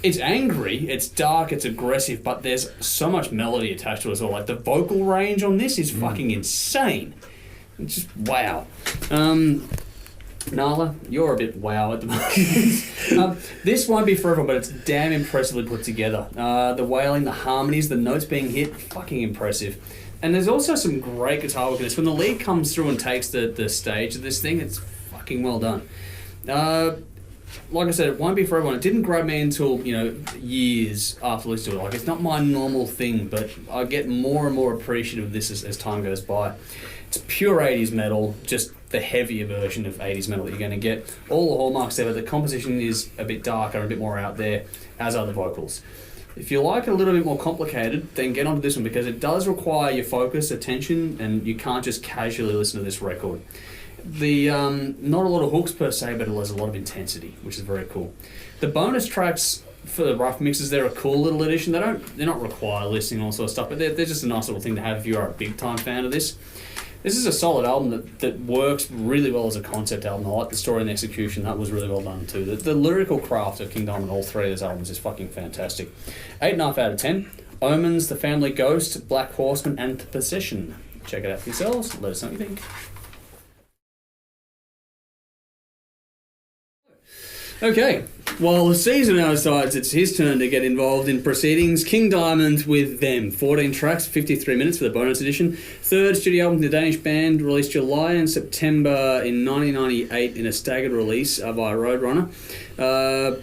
It's angry, it's dark, it's aggressive, but there's so much melody attached to it as well. Like the vocal range on this is fucking insane. It's just wow. Nala, you're a bit wow at the moment. This won't be for everyone, but it's damn impressively put together. The wailing, the harmonies, the notes being hit, fucking impressive. And there's also some great guitar work in this. When the lead comes through and takes the stage of this thing, it's fucking well done. Like I said, it won't be for everyone. It didn't grab me until, years after listening to it. Like, it's not my normal thing, but I get more and more appreciative of this as time goes by. It's pure 80s metal, just the heavier version of 80s metal that you're going to get. All the hallmarks there, but the composition is a bit darker and a bit more out there, as are the vocals. If you like it a little bit more complicated, then get onto this one, because it does require your focus, attention, and you can't just casually listen to this record. The not a lot of hooks per se, but it has a lot of intensity, which is very cool. The bonus tracks for the rough mixes, they're a cool little addition. They're not required listening and all sort of stuff, but they're just a nice little thing to have if you are a big time fan of this. This is a solid album that works really well as a concept album. I like the story and the execution. That was really well done too. The lyrical craft of King Diamond, all three of those albums, is fucking fantastic. 8.5 out of 10. Omens, The Family Ghost, Black Horseman, and The Possession. Check it out for yourselves. Let us know what you think. Okay, while the season now decides it's his turn to get involved in proceedings, King Diamond with them. 14 tracks, 53 minutes for the bonus edition. Third studio album from the Danish band, released July and September in 1998 in a staggered release via Roadrunner.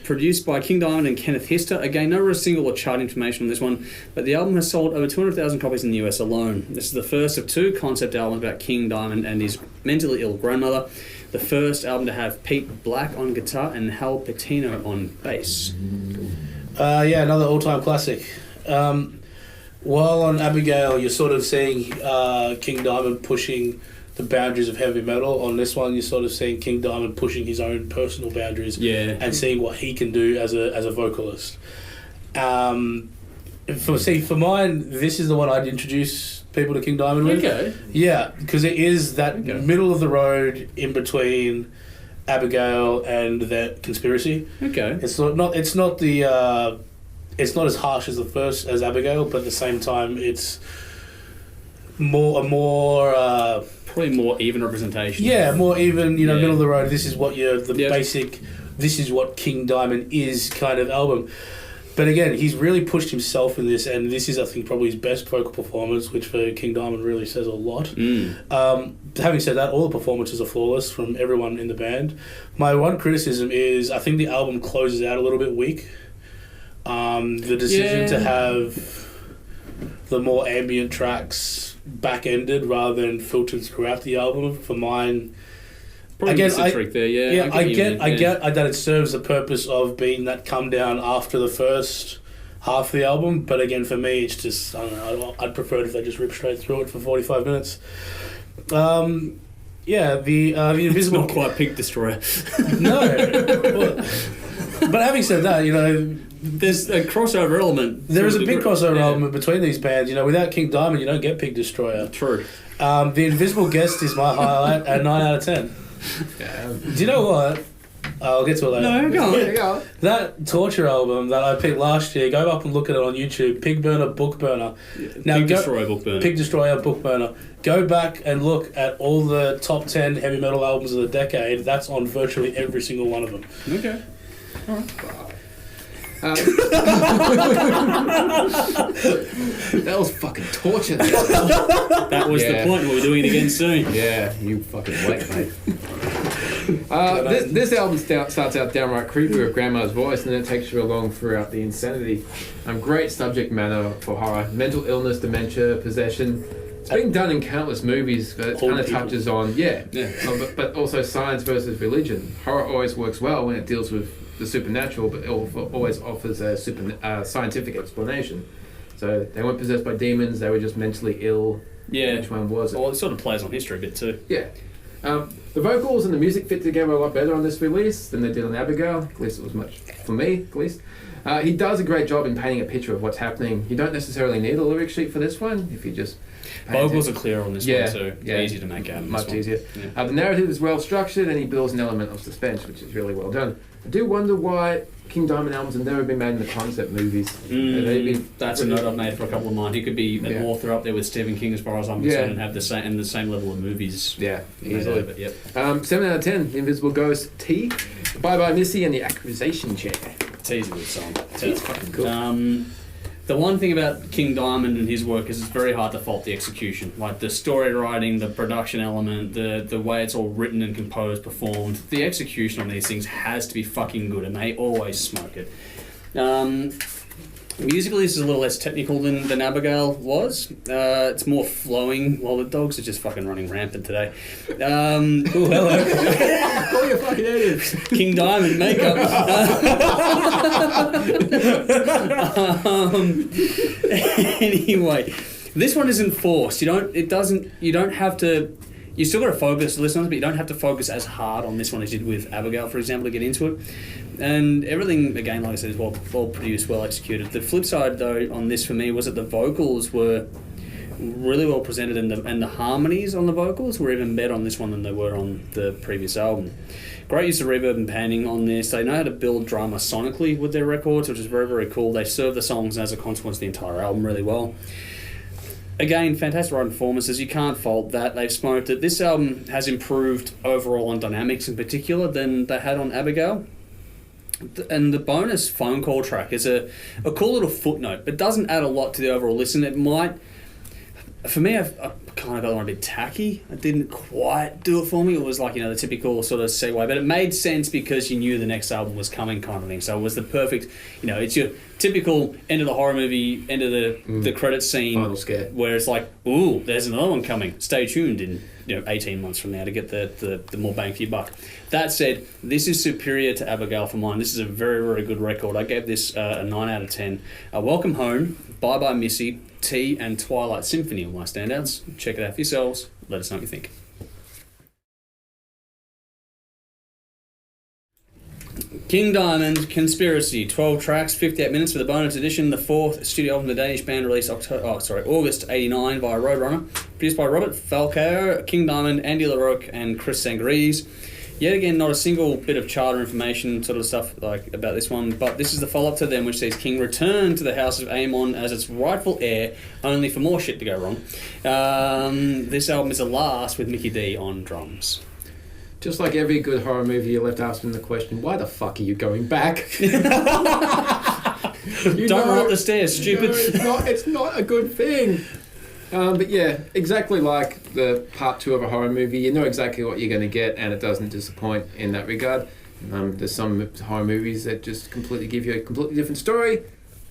Produced by King Diamond and Kenneth Hister. Again, no real single or chart information on this one, but the album has sold over 200,000 copies in the US alone. This is the first of two concept albums about King Diamond and his mentally ill grandmother. The first album to have Pete Black on guitar and Hal Patino on bass. Another all-time classic. While on Abigail, you're sort of seeing King Diamond pushing the boundaries of heavy metal. On this one, you're sort of seeing King Diamond pushing his own personal boundaries and seeing what he can do as a vocalist. For mine, this is the one I'd introduce people to King Diamond with. Okay. Yeah, because it is that middle of the road in between Abigail and that Conspiracy. Okay. It's not as harsh as as Abigail, but at the same time, it's probably more even representation. Yeah, more even. Middle of the road. This is what basic. This is what King Diamond is kind of album. But again, he's really pushed himself in this, and this is, I think, probably his best vocal performance, which for King Diamond really says a lot. Having said that, all the performances are flawless from everyone in the band. My one criticism is I think the album closes out a little bit weak. The decision to have the more ambient tracks back-ended rather than filtered throughout the album, for mine... Probably a trick there, I get that it serves the purpose of being that come down after the first half of the album, but again, for me, it's just, I don't know, I'd prefer it if they just rip straight through it for 45 minutes. The Invisible... It's not quite Pig Destroyer. No. But having said that, there's a crossover element. There is a big crossover element between these bands. Without King Diamond, you don't get Pig Destroyer. True. The Invisible Guest is my highlight at 9 out of 10. Do you know what? I'll get to it later. No, go on. That Torture album that I picked last year, go up and look at it on YouTube. Pig Burner, Book Burner. Pig Destroyer, Book Burner. Pig Destroyer, Book Burner. Go back and look at all the top 10 heavy metal albums of the decade. That's on virtually every single one of them. Okay. All right. That was fucking torture. That was the point. We're doing it again soon. Yeah, you fucking wait, mate. This album starts out downright creepy with Grandma's voice, and then it takes you along throughout the insanity. Great subject matter for horror: mental illness, dementia, possession. It's been done in countless movies, but it kind of touches on but also science versus religion. Horror always works well when it deals with the supernatural, but it always offers a scientific explanation. So they weren't possessed by demons; they were just mentally ill. Yeah. Which one was it? Well, it sort of plays on history a bit too. Yeah. The vocals and the music fit together a lot better on this release than they did on Abigail. At least it was much for me, at least. He does a great job in painting a picture of what's happening. You don't necessarily need a lyric sheet for this one if you just... Vocals are clear on this one too. Yeah. Easy to make out. Much easier. Yeah. The narrative is well structured and he builds an element of suspense, which is really well done. I do wonder why King Diamond albums have never been made in the concept movies. That's a note I've made for a couple of mine. He could be an author up there with Stephen King as far as I'm concerned and have the same level of movies. Yeah, easily. It, yep. 7 out of 10, The Invisible Ghost, T. Bye Bye Missy and The Accusation Chair. T's a good song. T's fucking cool. The one thing about King Diamond and his work is it's very hard to fault the execution. Like the story writing, the production element, the way it's all written and composed, performed. The execution on these things has to be fucking good, and they always smoke it. Musically, this is a little less technical than Abigail was. It's more flowing. Well, the dogs are just fucking running rampant today. Oh, hello. Call your fucking idiots. King Diamond makeup. Anyway, this one isn't forced. You don't have to. You still got to focus, listeners, but you don't have to focus as hard on this one as you did with Abigail, for example, to get into it. And everything, again, like I said, is well produced, well executed. The flip side, though, on this for me was that the vocals were really well presented, and the harmonies on the vocals were even better on this one than they were on the previous album. Great use of reverb and panning on this. They know how to build drama sonically with their records, which is very, very cool. They serve the songs and as a consequence the entire album really well. Again, fantastic writing performances. You can't fault that. They've smoked it. This album has improved overall on dynamics in particular than they had on Abigail. And the bonus phone call track is a cool little footnote, but doesn't add a lot to the overall listen. It might... For me, I kind of got on a bit tacky. It didn't quite do it for me. It was like, the typical sort of segue, but it made sense because you knew the next album was coming kind of thing. So it was the perfect, it's your typical end of the horror movie, end of the credits scene. Final scare. Where it's like, ooh, there's another one coming. Stay tuned in 18 months from now to get the more bang for your buck. That said, this is superior to Abigail for mine. This is a very, very good record. I gave this a 9 out of 10. Welcome Home, Bye Bye Missy, T, and Twilight Symphony are my standouts. Check it out for yourselves. Let us know what you think. King Diamond, Conspiracy, 12 tracks, 58 minutes for the bonus edition, the fourth studio album of the Danish band released August 89 via Roadrunner. Produced by Robert Falcao, King Diamond, Andy LaRocque, and Chris Sangrees. Yet again, not a single bit of charter information sort of stuff like about this one, but this is the follow-up to them, which says King returned to the House of Aemon as its rightful heir, only for more shit to go wrong. This album is the last with Mickey D on drums. Just like every good horror movie, you're left asking the question, why the fuck are you going back? Don't run up the stairs, stupid. It's not a good thing. But yeah, exactly like the part 2 of a horror movie, you know exactly what you're going to get, and it doesn't disappoint in that regard. There's some horror movies that just completely give you a completely different story,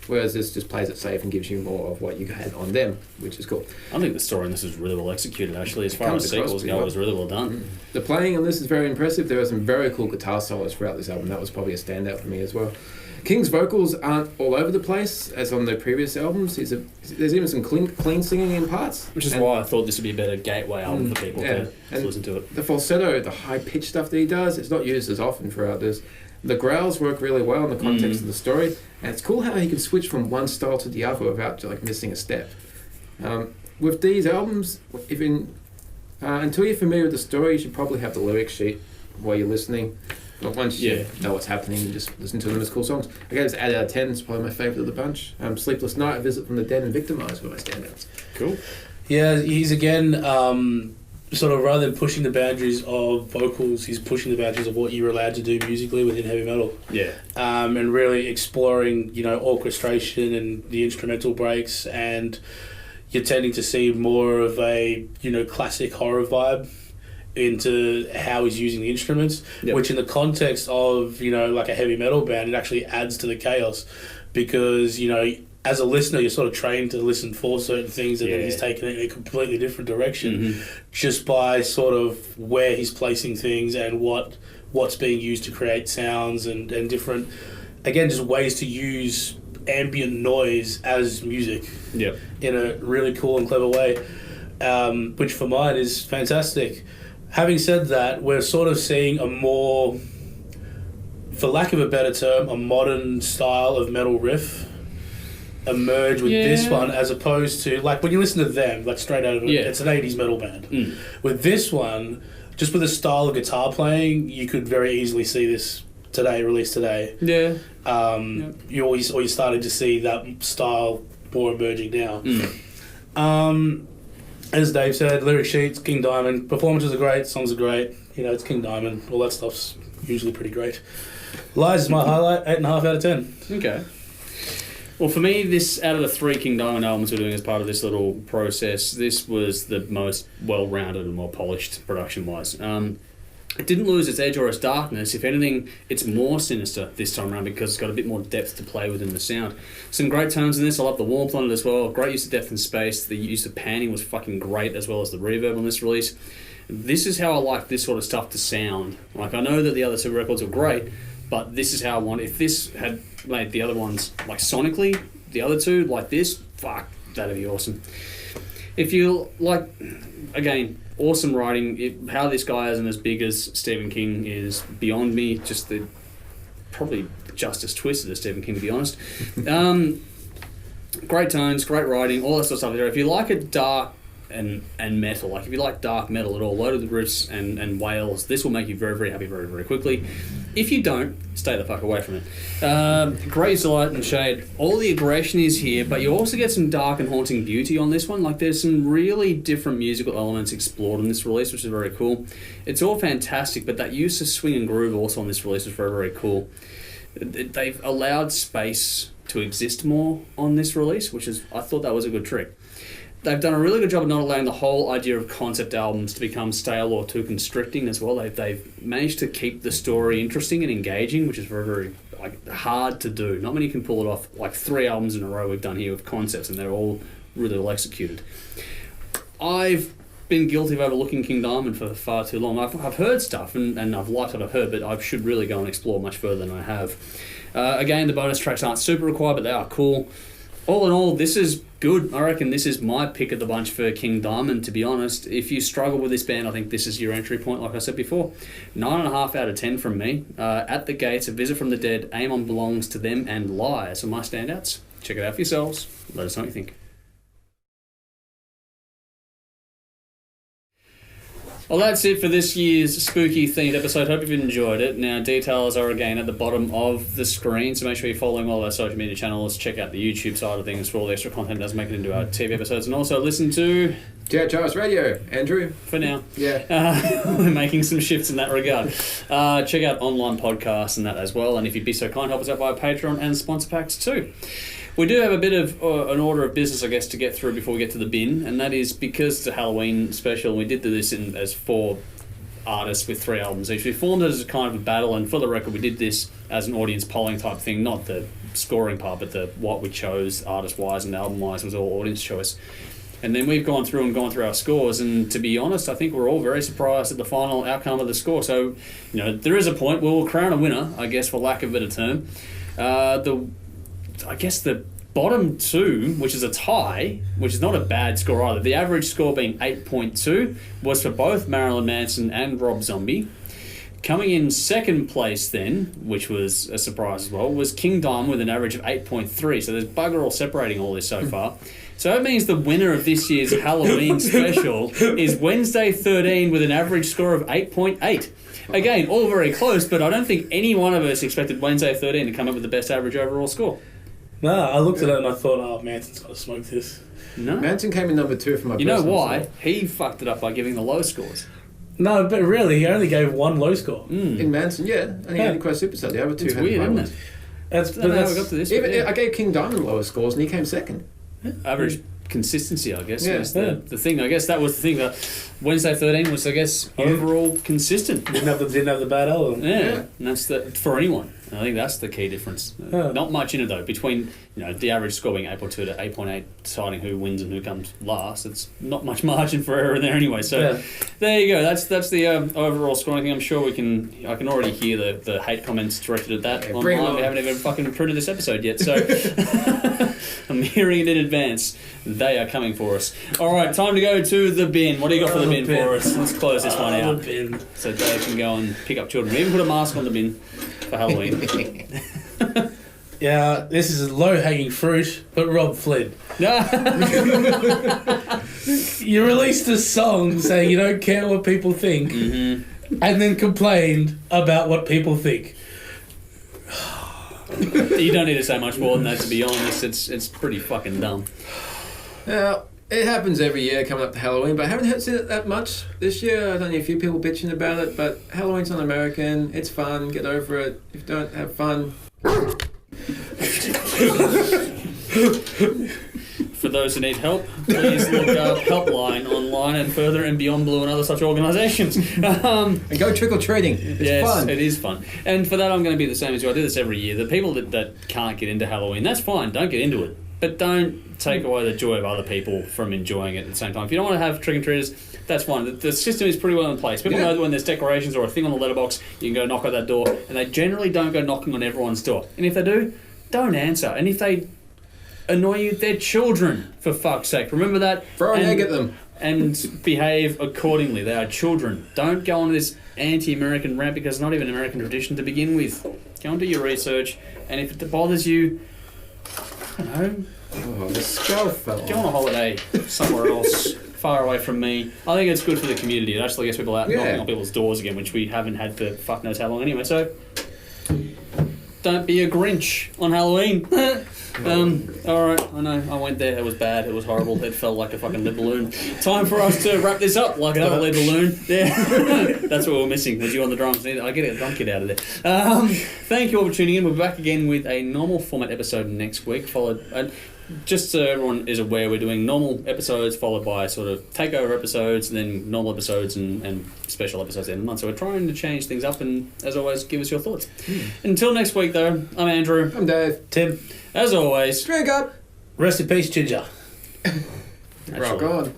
whereas this just plays it safe and gives you more of what you had on them, which is cool. I think the story in this is really well executed, actually. As far as sequels go, it was really well done. The playing on this is very impressive. There are some very cool guitar solos throughout this album. That was probably a standout for me as well. King's vocals aren't all over the place, as on the previous albums. There's even some clean singing in parts. Which is why I thought this would be a better gateway album for people to listen to it. The falsetto, the high-pitched stuff that he does, it's not used as often throughout this. The growls work really well in the context of the story, and it's cool how he can switch from one style to the other without missing a step. With these albums, until you're familiar with the story, you should probably have the lyric sheet while you're listening. But once you know what's happening, you just listen to them as cool songs. I gave this 8 out of 10. It's probably my favourite of the bunch. Sleepless Night, A Visit from the Dead, and Victimised were my standouts. Cool. Yeah, he's again sort of, rather than pushing the boundaries of vocals, he's pushing the boundaries of what you're allowed to do musically within heavy metal. Yeah. And really exploring, orchestration and the instrumental breaks, and you're tending to see more of a, classic horror vibe into how he's using the instruments, which in the context of, like a heavy metal band, it actually adds to the chaos because, as a listener, you're sort of trained to listen for certain things, and then he's taken it in a completely different direction just by sort of where he's placing things and what's being used to create sounds and different, again, just ways to use ambient noise as music in a really cool and clever way, which for mine is fantastic. Having said that, we're sort of seeing a more for lack of a better term, a modern style of metal riff emerge with this one, as opposed to, like, when you listen to them, like, straight out of it, it's an 80s metal band. With this one, just with the style of guitar playing, you could very easily see this released today. You're starting to see that style more emerging now. As Dave said, lyric sheets, King Diamond, performances are great, songs are great, you know, it's King Diamond, all that stuff's usually pretty great. Lies is my highlight, 8.5 out of 10. Okay. Well, for me, this, out of the 3 King Diamond albums we're doing as part of this little process, this was the most well-rounded and more polished production-wise. It didn't lose its edge or its darkness. If anything, it's more sinister this time around because it's got a bit more depth to play with in the sound. Some great tones in this. I love the warmth on it as well. Great use of depth and space. The use of panning was fucking great, as well as the reverb on this release. This is how I like this sort of stuff to sound. Like, I know that the other 2 records are great, but this is how I want. If this had made the other ones, like, sonically, the other 2 like this, fuck, that'd be awesome. If you like, again, awesome writing. How this guy isn't as big as Stephen King is beyond me. Just probably just as twisted as Stephen King, to be honest. Great tones, great writing, all that sort of stuff there. If you like it dark and metal, like if you like dark metal at all, loaded with riffs and wails, this will make you very, very happy very, very quickly. If you don't, stay the fuck away from it. Great use of light and shade. All the aggression is here, but you also get some dark and haunting beauty on this one. Like, there's some really different musical elements explored in this release, which is very cool. It's all fantastic, but that use of swing and groove also on this release is very, very cool. They've allowed space to exist more on this release, I thought that was a good trick. They've done a really good job of not allowing the whole idea of concept albums to become stale or too constricting as well. They've managed to keep the story interesting and engaging, which is very, very hard to do. Not many can pull it off. Like 3 albums in a row we've done here with concepts, and they're all really well executed. I've been guilty of overlooking King Diamond for far too long. I've heard stuff, and I've liked what I've heard, but I should really go and explore much further than I have. Again, the bonus tracks aren't super required, but they are cool. All in all, this is good. I reckon this is my pick of the bunch for King Diamond, to be honest. If you struggle with this band, I think this is your entry point, like I said before. 9.5 out of 10 from me. At the Gates, A Visit from the Dead, Amon Belongs to Them, and Lies are my standouts. Check it out for yourselves. Let us know what you think. Well, that's it for this year's spooky themed episode. Hope you've enjoyed it. Now, details are again at the bottom of the screen, so make sure you're following all our social media channels. Check out the YouTube side of things for all the extra content that does make it into our TV episodes, and also listen to THRS Radio, Andrew. For now. Yeah. We're making some shifts in that regard. Check out online podcasts and that as well, and if you'd be so kind, help us out via Patreon and sponsor packs too. We do have a bit of an order of business, I guess, to get through before we get to the bin, and that is because it's a Halloween special. We did this as 4 artists with 3 albums each. We formed it as a kind of a battle, and for the record, we did this as an audience polling type thing, not the scoring part, but what we chose artist-wise and album-wise was all audience choice. And then we've gone through our scores, and to be honest, I think we're all very surprised at the final outcome of the score. So, there is a point. We'll crown a winner, I guess, for lack of a better term. I guess the bottom 2, which is a tie, which is not a bad score either. The average score being 8.2 was for both Marilyn Manson and Rob Zombie. Coming in second place then, which was a surprise as well, was King Diamond with an average of 8.3. So there's bugger all separating all this so far. So that means the winner of this year's Halloween special is Wednesday 13 with an average score of 8.8. Again, all very close, but I don't think any one of us expected Wednesday 13 to come up with the best average overall score. No, I looked at it and I thought, Manson's got to smoke this. No. Manson came in number 2 for my You know why? He fucked it up by giving the low scores. No, but really, he only gave 1 low score. In Manson, yeah. And the Antichrist Superstar. The other 2 it's had weird, high isn't ones. it? That's how we got to this. I gave King Diamond lower scores and he came second. Average consistency, I guess, was Yeah. the thing. I guess that was the thing. That Wednesday 13 was, I guess, overall consistent. Didn't have the bad album. Yeah, and that's for anyone. I think that's the key difference. Not much in it though. Between the average score being 8.2 to 8.8, deciding who wins and who comes last, it's not much margin for error in there anyway. So there you go. That's the overall scoring thing. I'm sure I can already hear the hate comments directed at that online. We haven't even fucking printed this episode yet, so I'm hearing it in advance. They are coming for us. All right, time to go to the bin. What do you got for the bin for us? Let's close this one out. The bin. So Dave can go and pick up children. We even put a mask on the bin. for Halloween? Yeah, this is low-hanging fruit, but Rob Flynn. You released a song saying you don't care what people think, and then complained about what people think. You don't need to say much more than that, to be honest. It's pretty fucking dumb. Now, it happens every year coming up to Halloween, but I haven't seen it that much this year. I've only a few people bitching about it, but Halloween's not American. It's fun. Get over it. If you don't have fun... For those who need help, please look up Helpline online and Further and Beyond Blue and other such organisations. And go trick-or-treating. It's fun. It is fun. And for that, I'm going to be the same as you. I do this every year. The people that can't get into Halloween, that's fine. Don't get into it. But don't take away the joy of other people from enjoying it at the same time. If you don't want to have trick-or-treaters, that's fine. The system is pretty well in place. People know that when there's decorations or a thing on the letterbox, you can go knock on that door, and they generally don't go knocking on everyone's door. And if they do, don't answer. And if they annoy you, they're children, for fuck's sake. Remember that. Throw an egg at them. And behave accordingly. They are children. Don't go on this anti-American rant because it's not even an American tradition to begin with. Go and do your research, and if it bothers you, I don't know. Oh, the skull fell Go on a holiday somewhere else, far away from me. I think it's good for the community. It actually gets people out knocking on people's doors again, which we haven't had for fuck knows how long anyway. So, don't be a Grinch on Halloween. Alright, I know, I went there, it was bad, it was horrible, it felt like a fucking lead balloon. Time for us to wrap this up like another lead balloon. Yeah, that's what we're missing, was you on the drums. I get a drum kit out of there. Thank you all for tuning in. We'll be back again with a normal format episode next week, followed... just so everyone is aware, we're doing normal episodes followed by sort of takeover episodes, and then normal episodes and special episodes in a month. So we're trying to change things up, and as always, give us your thoughts. Until next week, though, I'm Andrew. I'm Dave. Tim. As always, Drink up. Rest in peace, Ginger. Rock on.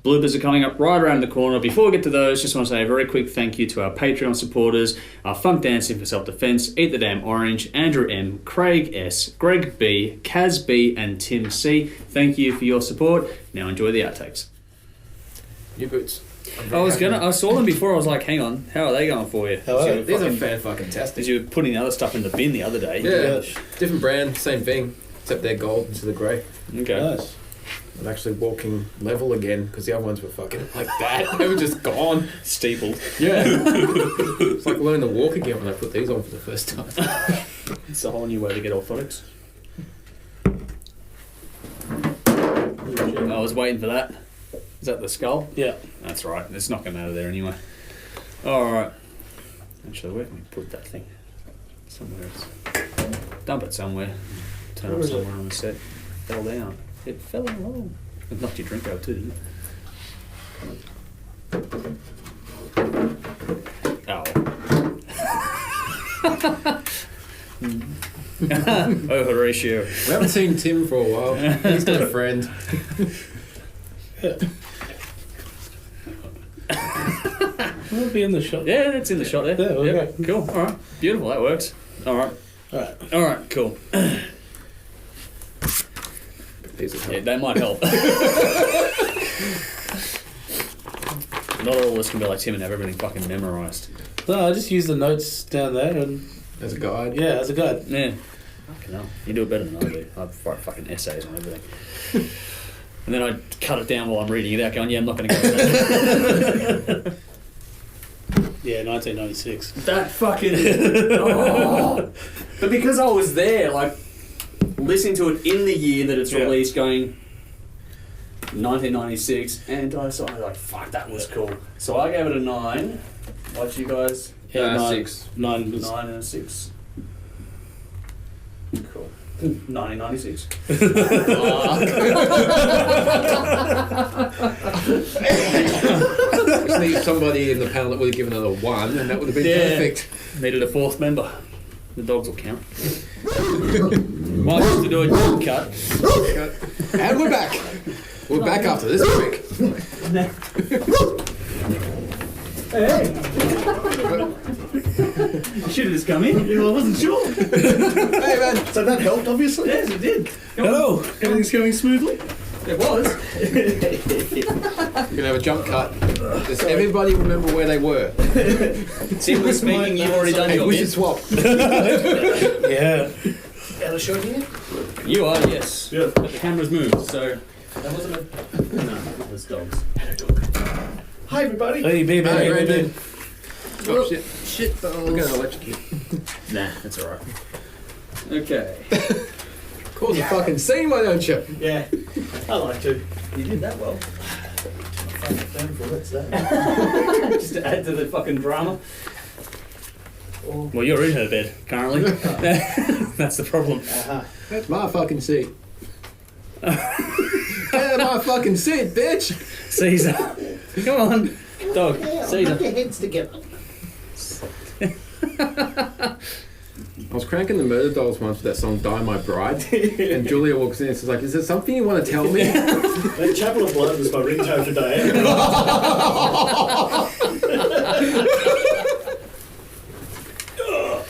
bloopers are coming up right around the corner. Before we get to those, just want to say a very quick thank you to our Patreon supporters, our Funk Dancing for Self-Defense, Eat the Damn Orange, Andrew M, Craig S, Greg B, Kaz B, and Tim C. Thank you for your support. Now enjoy the outtakes. New boots. I saw them before. I was like, hang on, how are they going for you? These are fan-fucking-tastic. Because you were putting the other stuff in the bin the other day. Yeah, different brand, same thing, except they're gold instead of grey. Okay. Nice. I'm actually walking level again because the other ones were fucking like that. They were just gone. Steepled. Yeah. It's like learning to walk again when I put these on for the first time. It's a whole new way to get orthotics. I was waiting for that. Is that the skull? Yeah. That's right. It's not coming out of there anyway. Alright. Actually, where can we put that thing? Somewhere else. Dump it somewhere. Turn it somewhere on the set. Fell down. It fell in a hole. It knocked your drink out too, didn't it? Oh. Oh, Horatio. We haven't seen Tim for a while. He's got a friend. We'll be in the shot. Yeah, it's in the shot there. Yeah, yep. Cool. All right. Beautiful. That works. All right. All right. Cool. Yeah, that might help. Not all of us can be like Tim and have everything fucking memorised. No, I just use the notes down there and... As a guide? Yeah, as a guide. Yeah. Fucking hell. You do it better than I do. I write fucking essays on everything. And then I cut it down while I'm reading it out going, yeah, I'm not going to go with that. Yeah, 1996. That fucking... Oh. But because I was there, like, listening to it in the year that it's released, going 1996, and I was like, fuck, that was cool. So I gave it a 9. What you guys? Yeah, 6. 9 9 and a 6. Cool. 1996. just need somebody in the panel that would have given it a 1, and that would have been perfect. Needed a 4th member. The dogs will count. Might have to do a jump cut. And we're back. We're back after this break. Hey! Should have just come in. I wasn't sure. Hey, man. So that helped, obviously. Yes, it did. Hello. Everything's going smoothly. It was. We're going to have a jump cut. Does everybody remember where they were? Simply speaking, you've already done Hey, your we bit. should swap. Yeah. Out of shot here? You are, yes. Yeah. But the camera's moved, so... That wasn't a... No, it was dogs. Hi, everybody. Hey, baby. Hey, Hey, Brandon. baby. Oh, shit. Shit We're balls. going to electrocute. Nah, that's alright. Okay. Cause a fucking scene, why don't you? Yeah, I like to. You did that well. That's that. Just to add to the fucking drama. Well, you're in her bed, currently. That's the problem. That's my fucking seat. Get out of my fucking seat, bitch! Caesar. Come on. Dog. Caesar. Put your heads together. I was cranking the Murder Dolls once with that song Die My Bride, and Julia walks in and says like, is there something you want to tell me? That Chapel of Blood was my ringtone for Diana.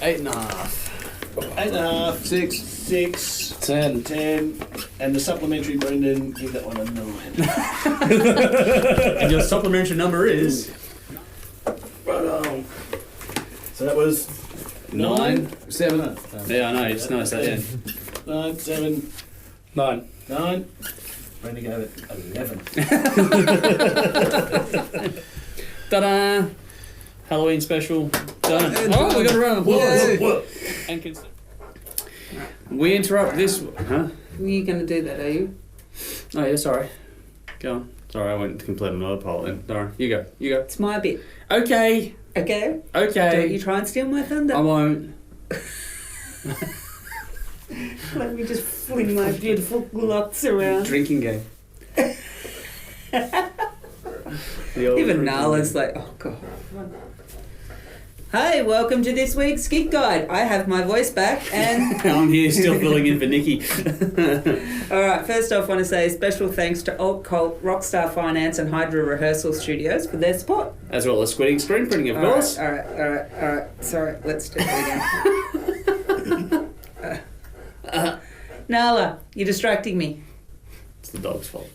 8.5. 8.5, 6. 6, 10. 10, and the supplementary, Brendan, give that one a 9. And your supplementary number is... Right on. So that was 9. 7. Yeah, I know, it's nice at the end. 9, 7, 9. 9. Brendan gave it 11. Ta-da! Halloween special done. Oh, we got a round of applause. Whoa. And we interrupt this. Huh? You going to do that, are you? Oh yeah, sorry. Go on. Sorry, I went to complete another poll then. Sorry, you go. You go. It's my bit. Okay. Okay? Okay. Don't you try and steal my thunder. I won't. Let me just fling my beautiful glutz around. Drinking game. Even Nala's like, oh god. Hey, welcome to this week's Geek Guide. I have my voice back and... I'm here still filling in for Nikki. Alright, first off I want to say special thanks to Alt Cult, Rockstar Finance and Hydra Rehearsal Studios for their support. As well as screen printing, of course. Alright. Sorry, let's do it again. Nala, you're distracting me. It's the dog's fault.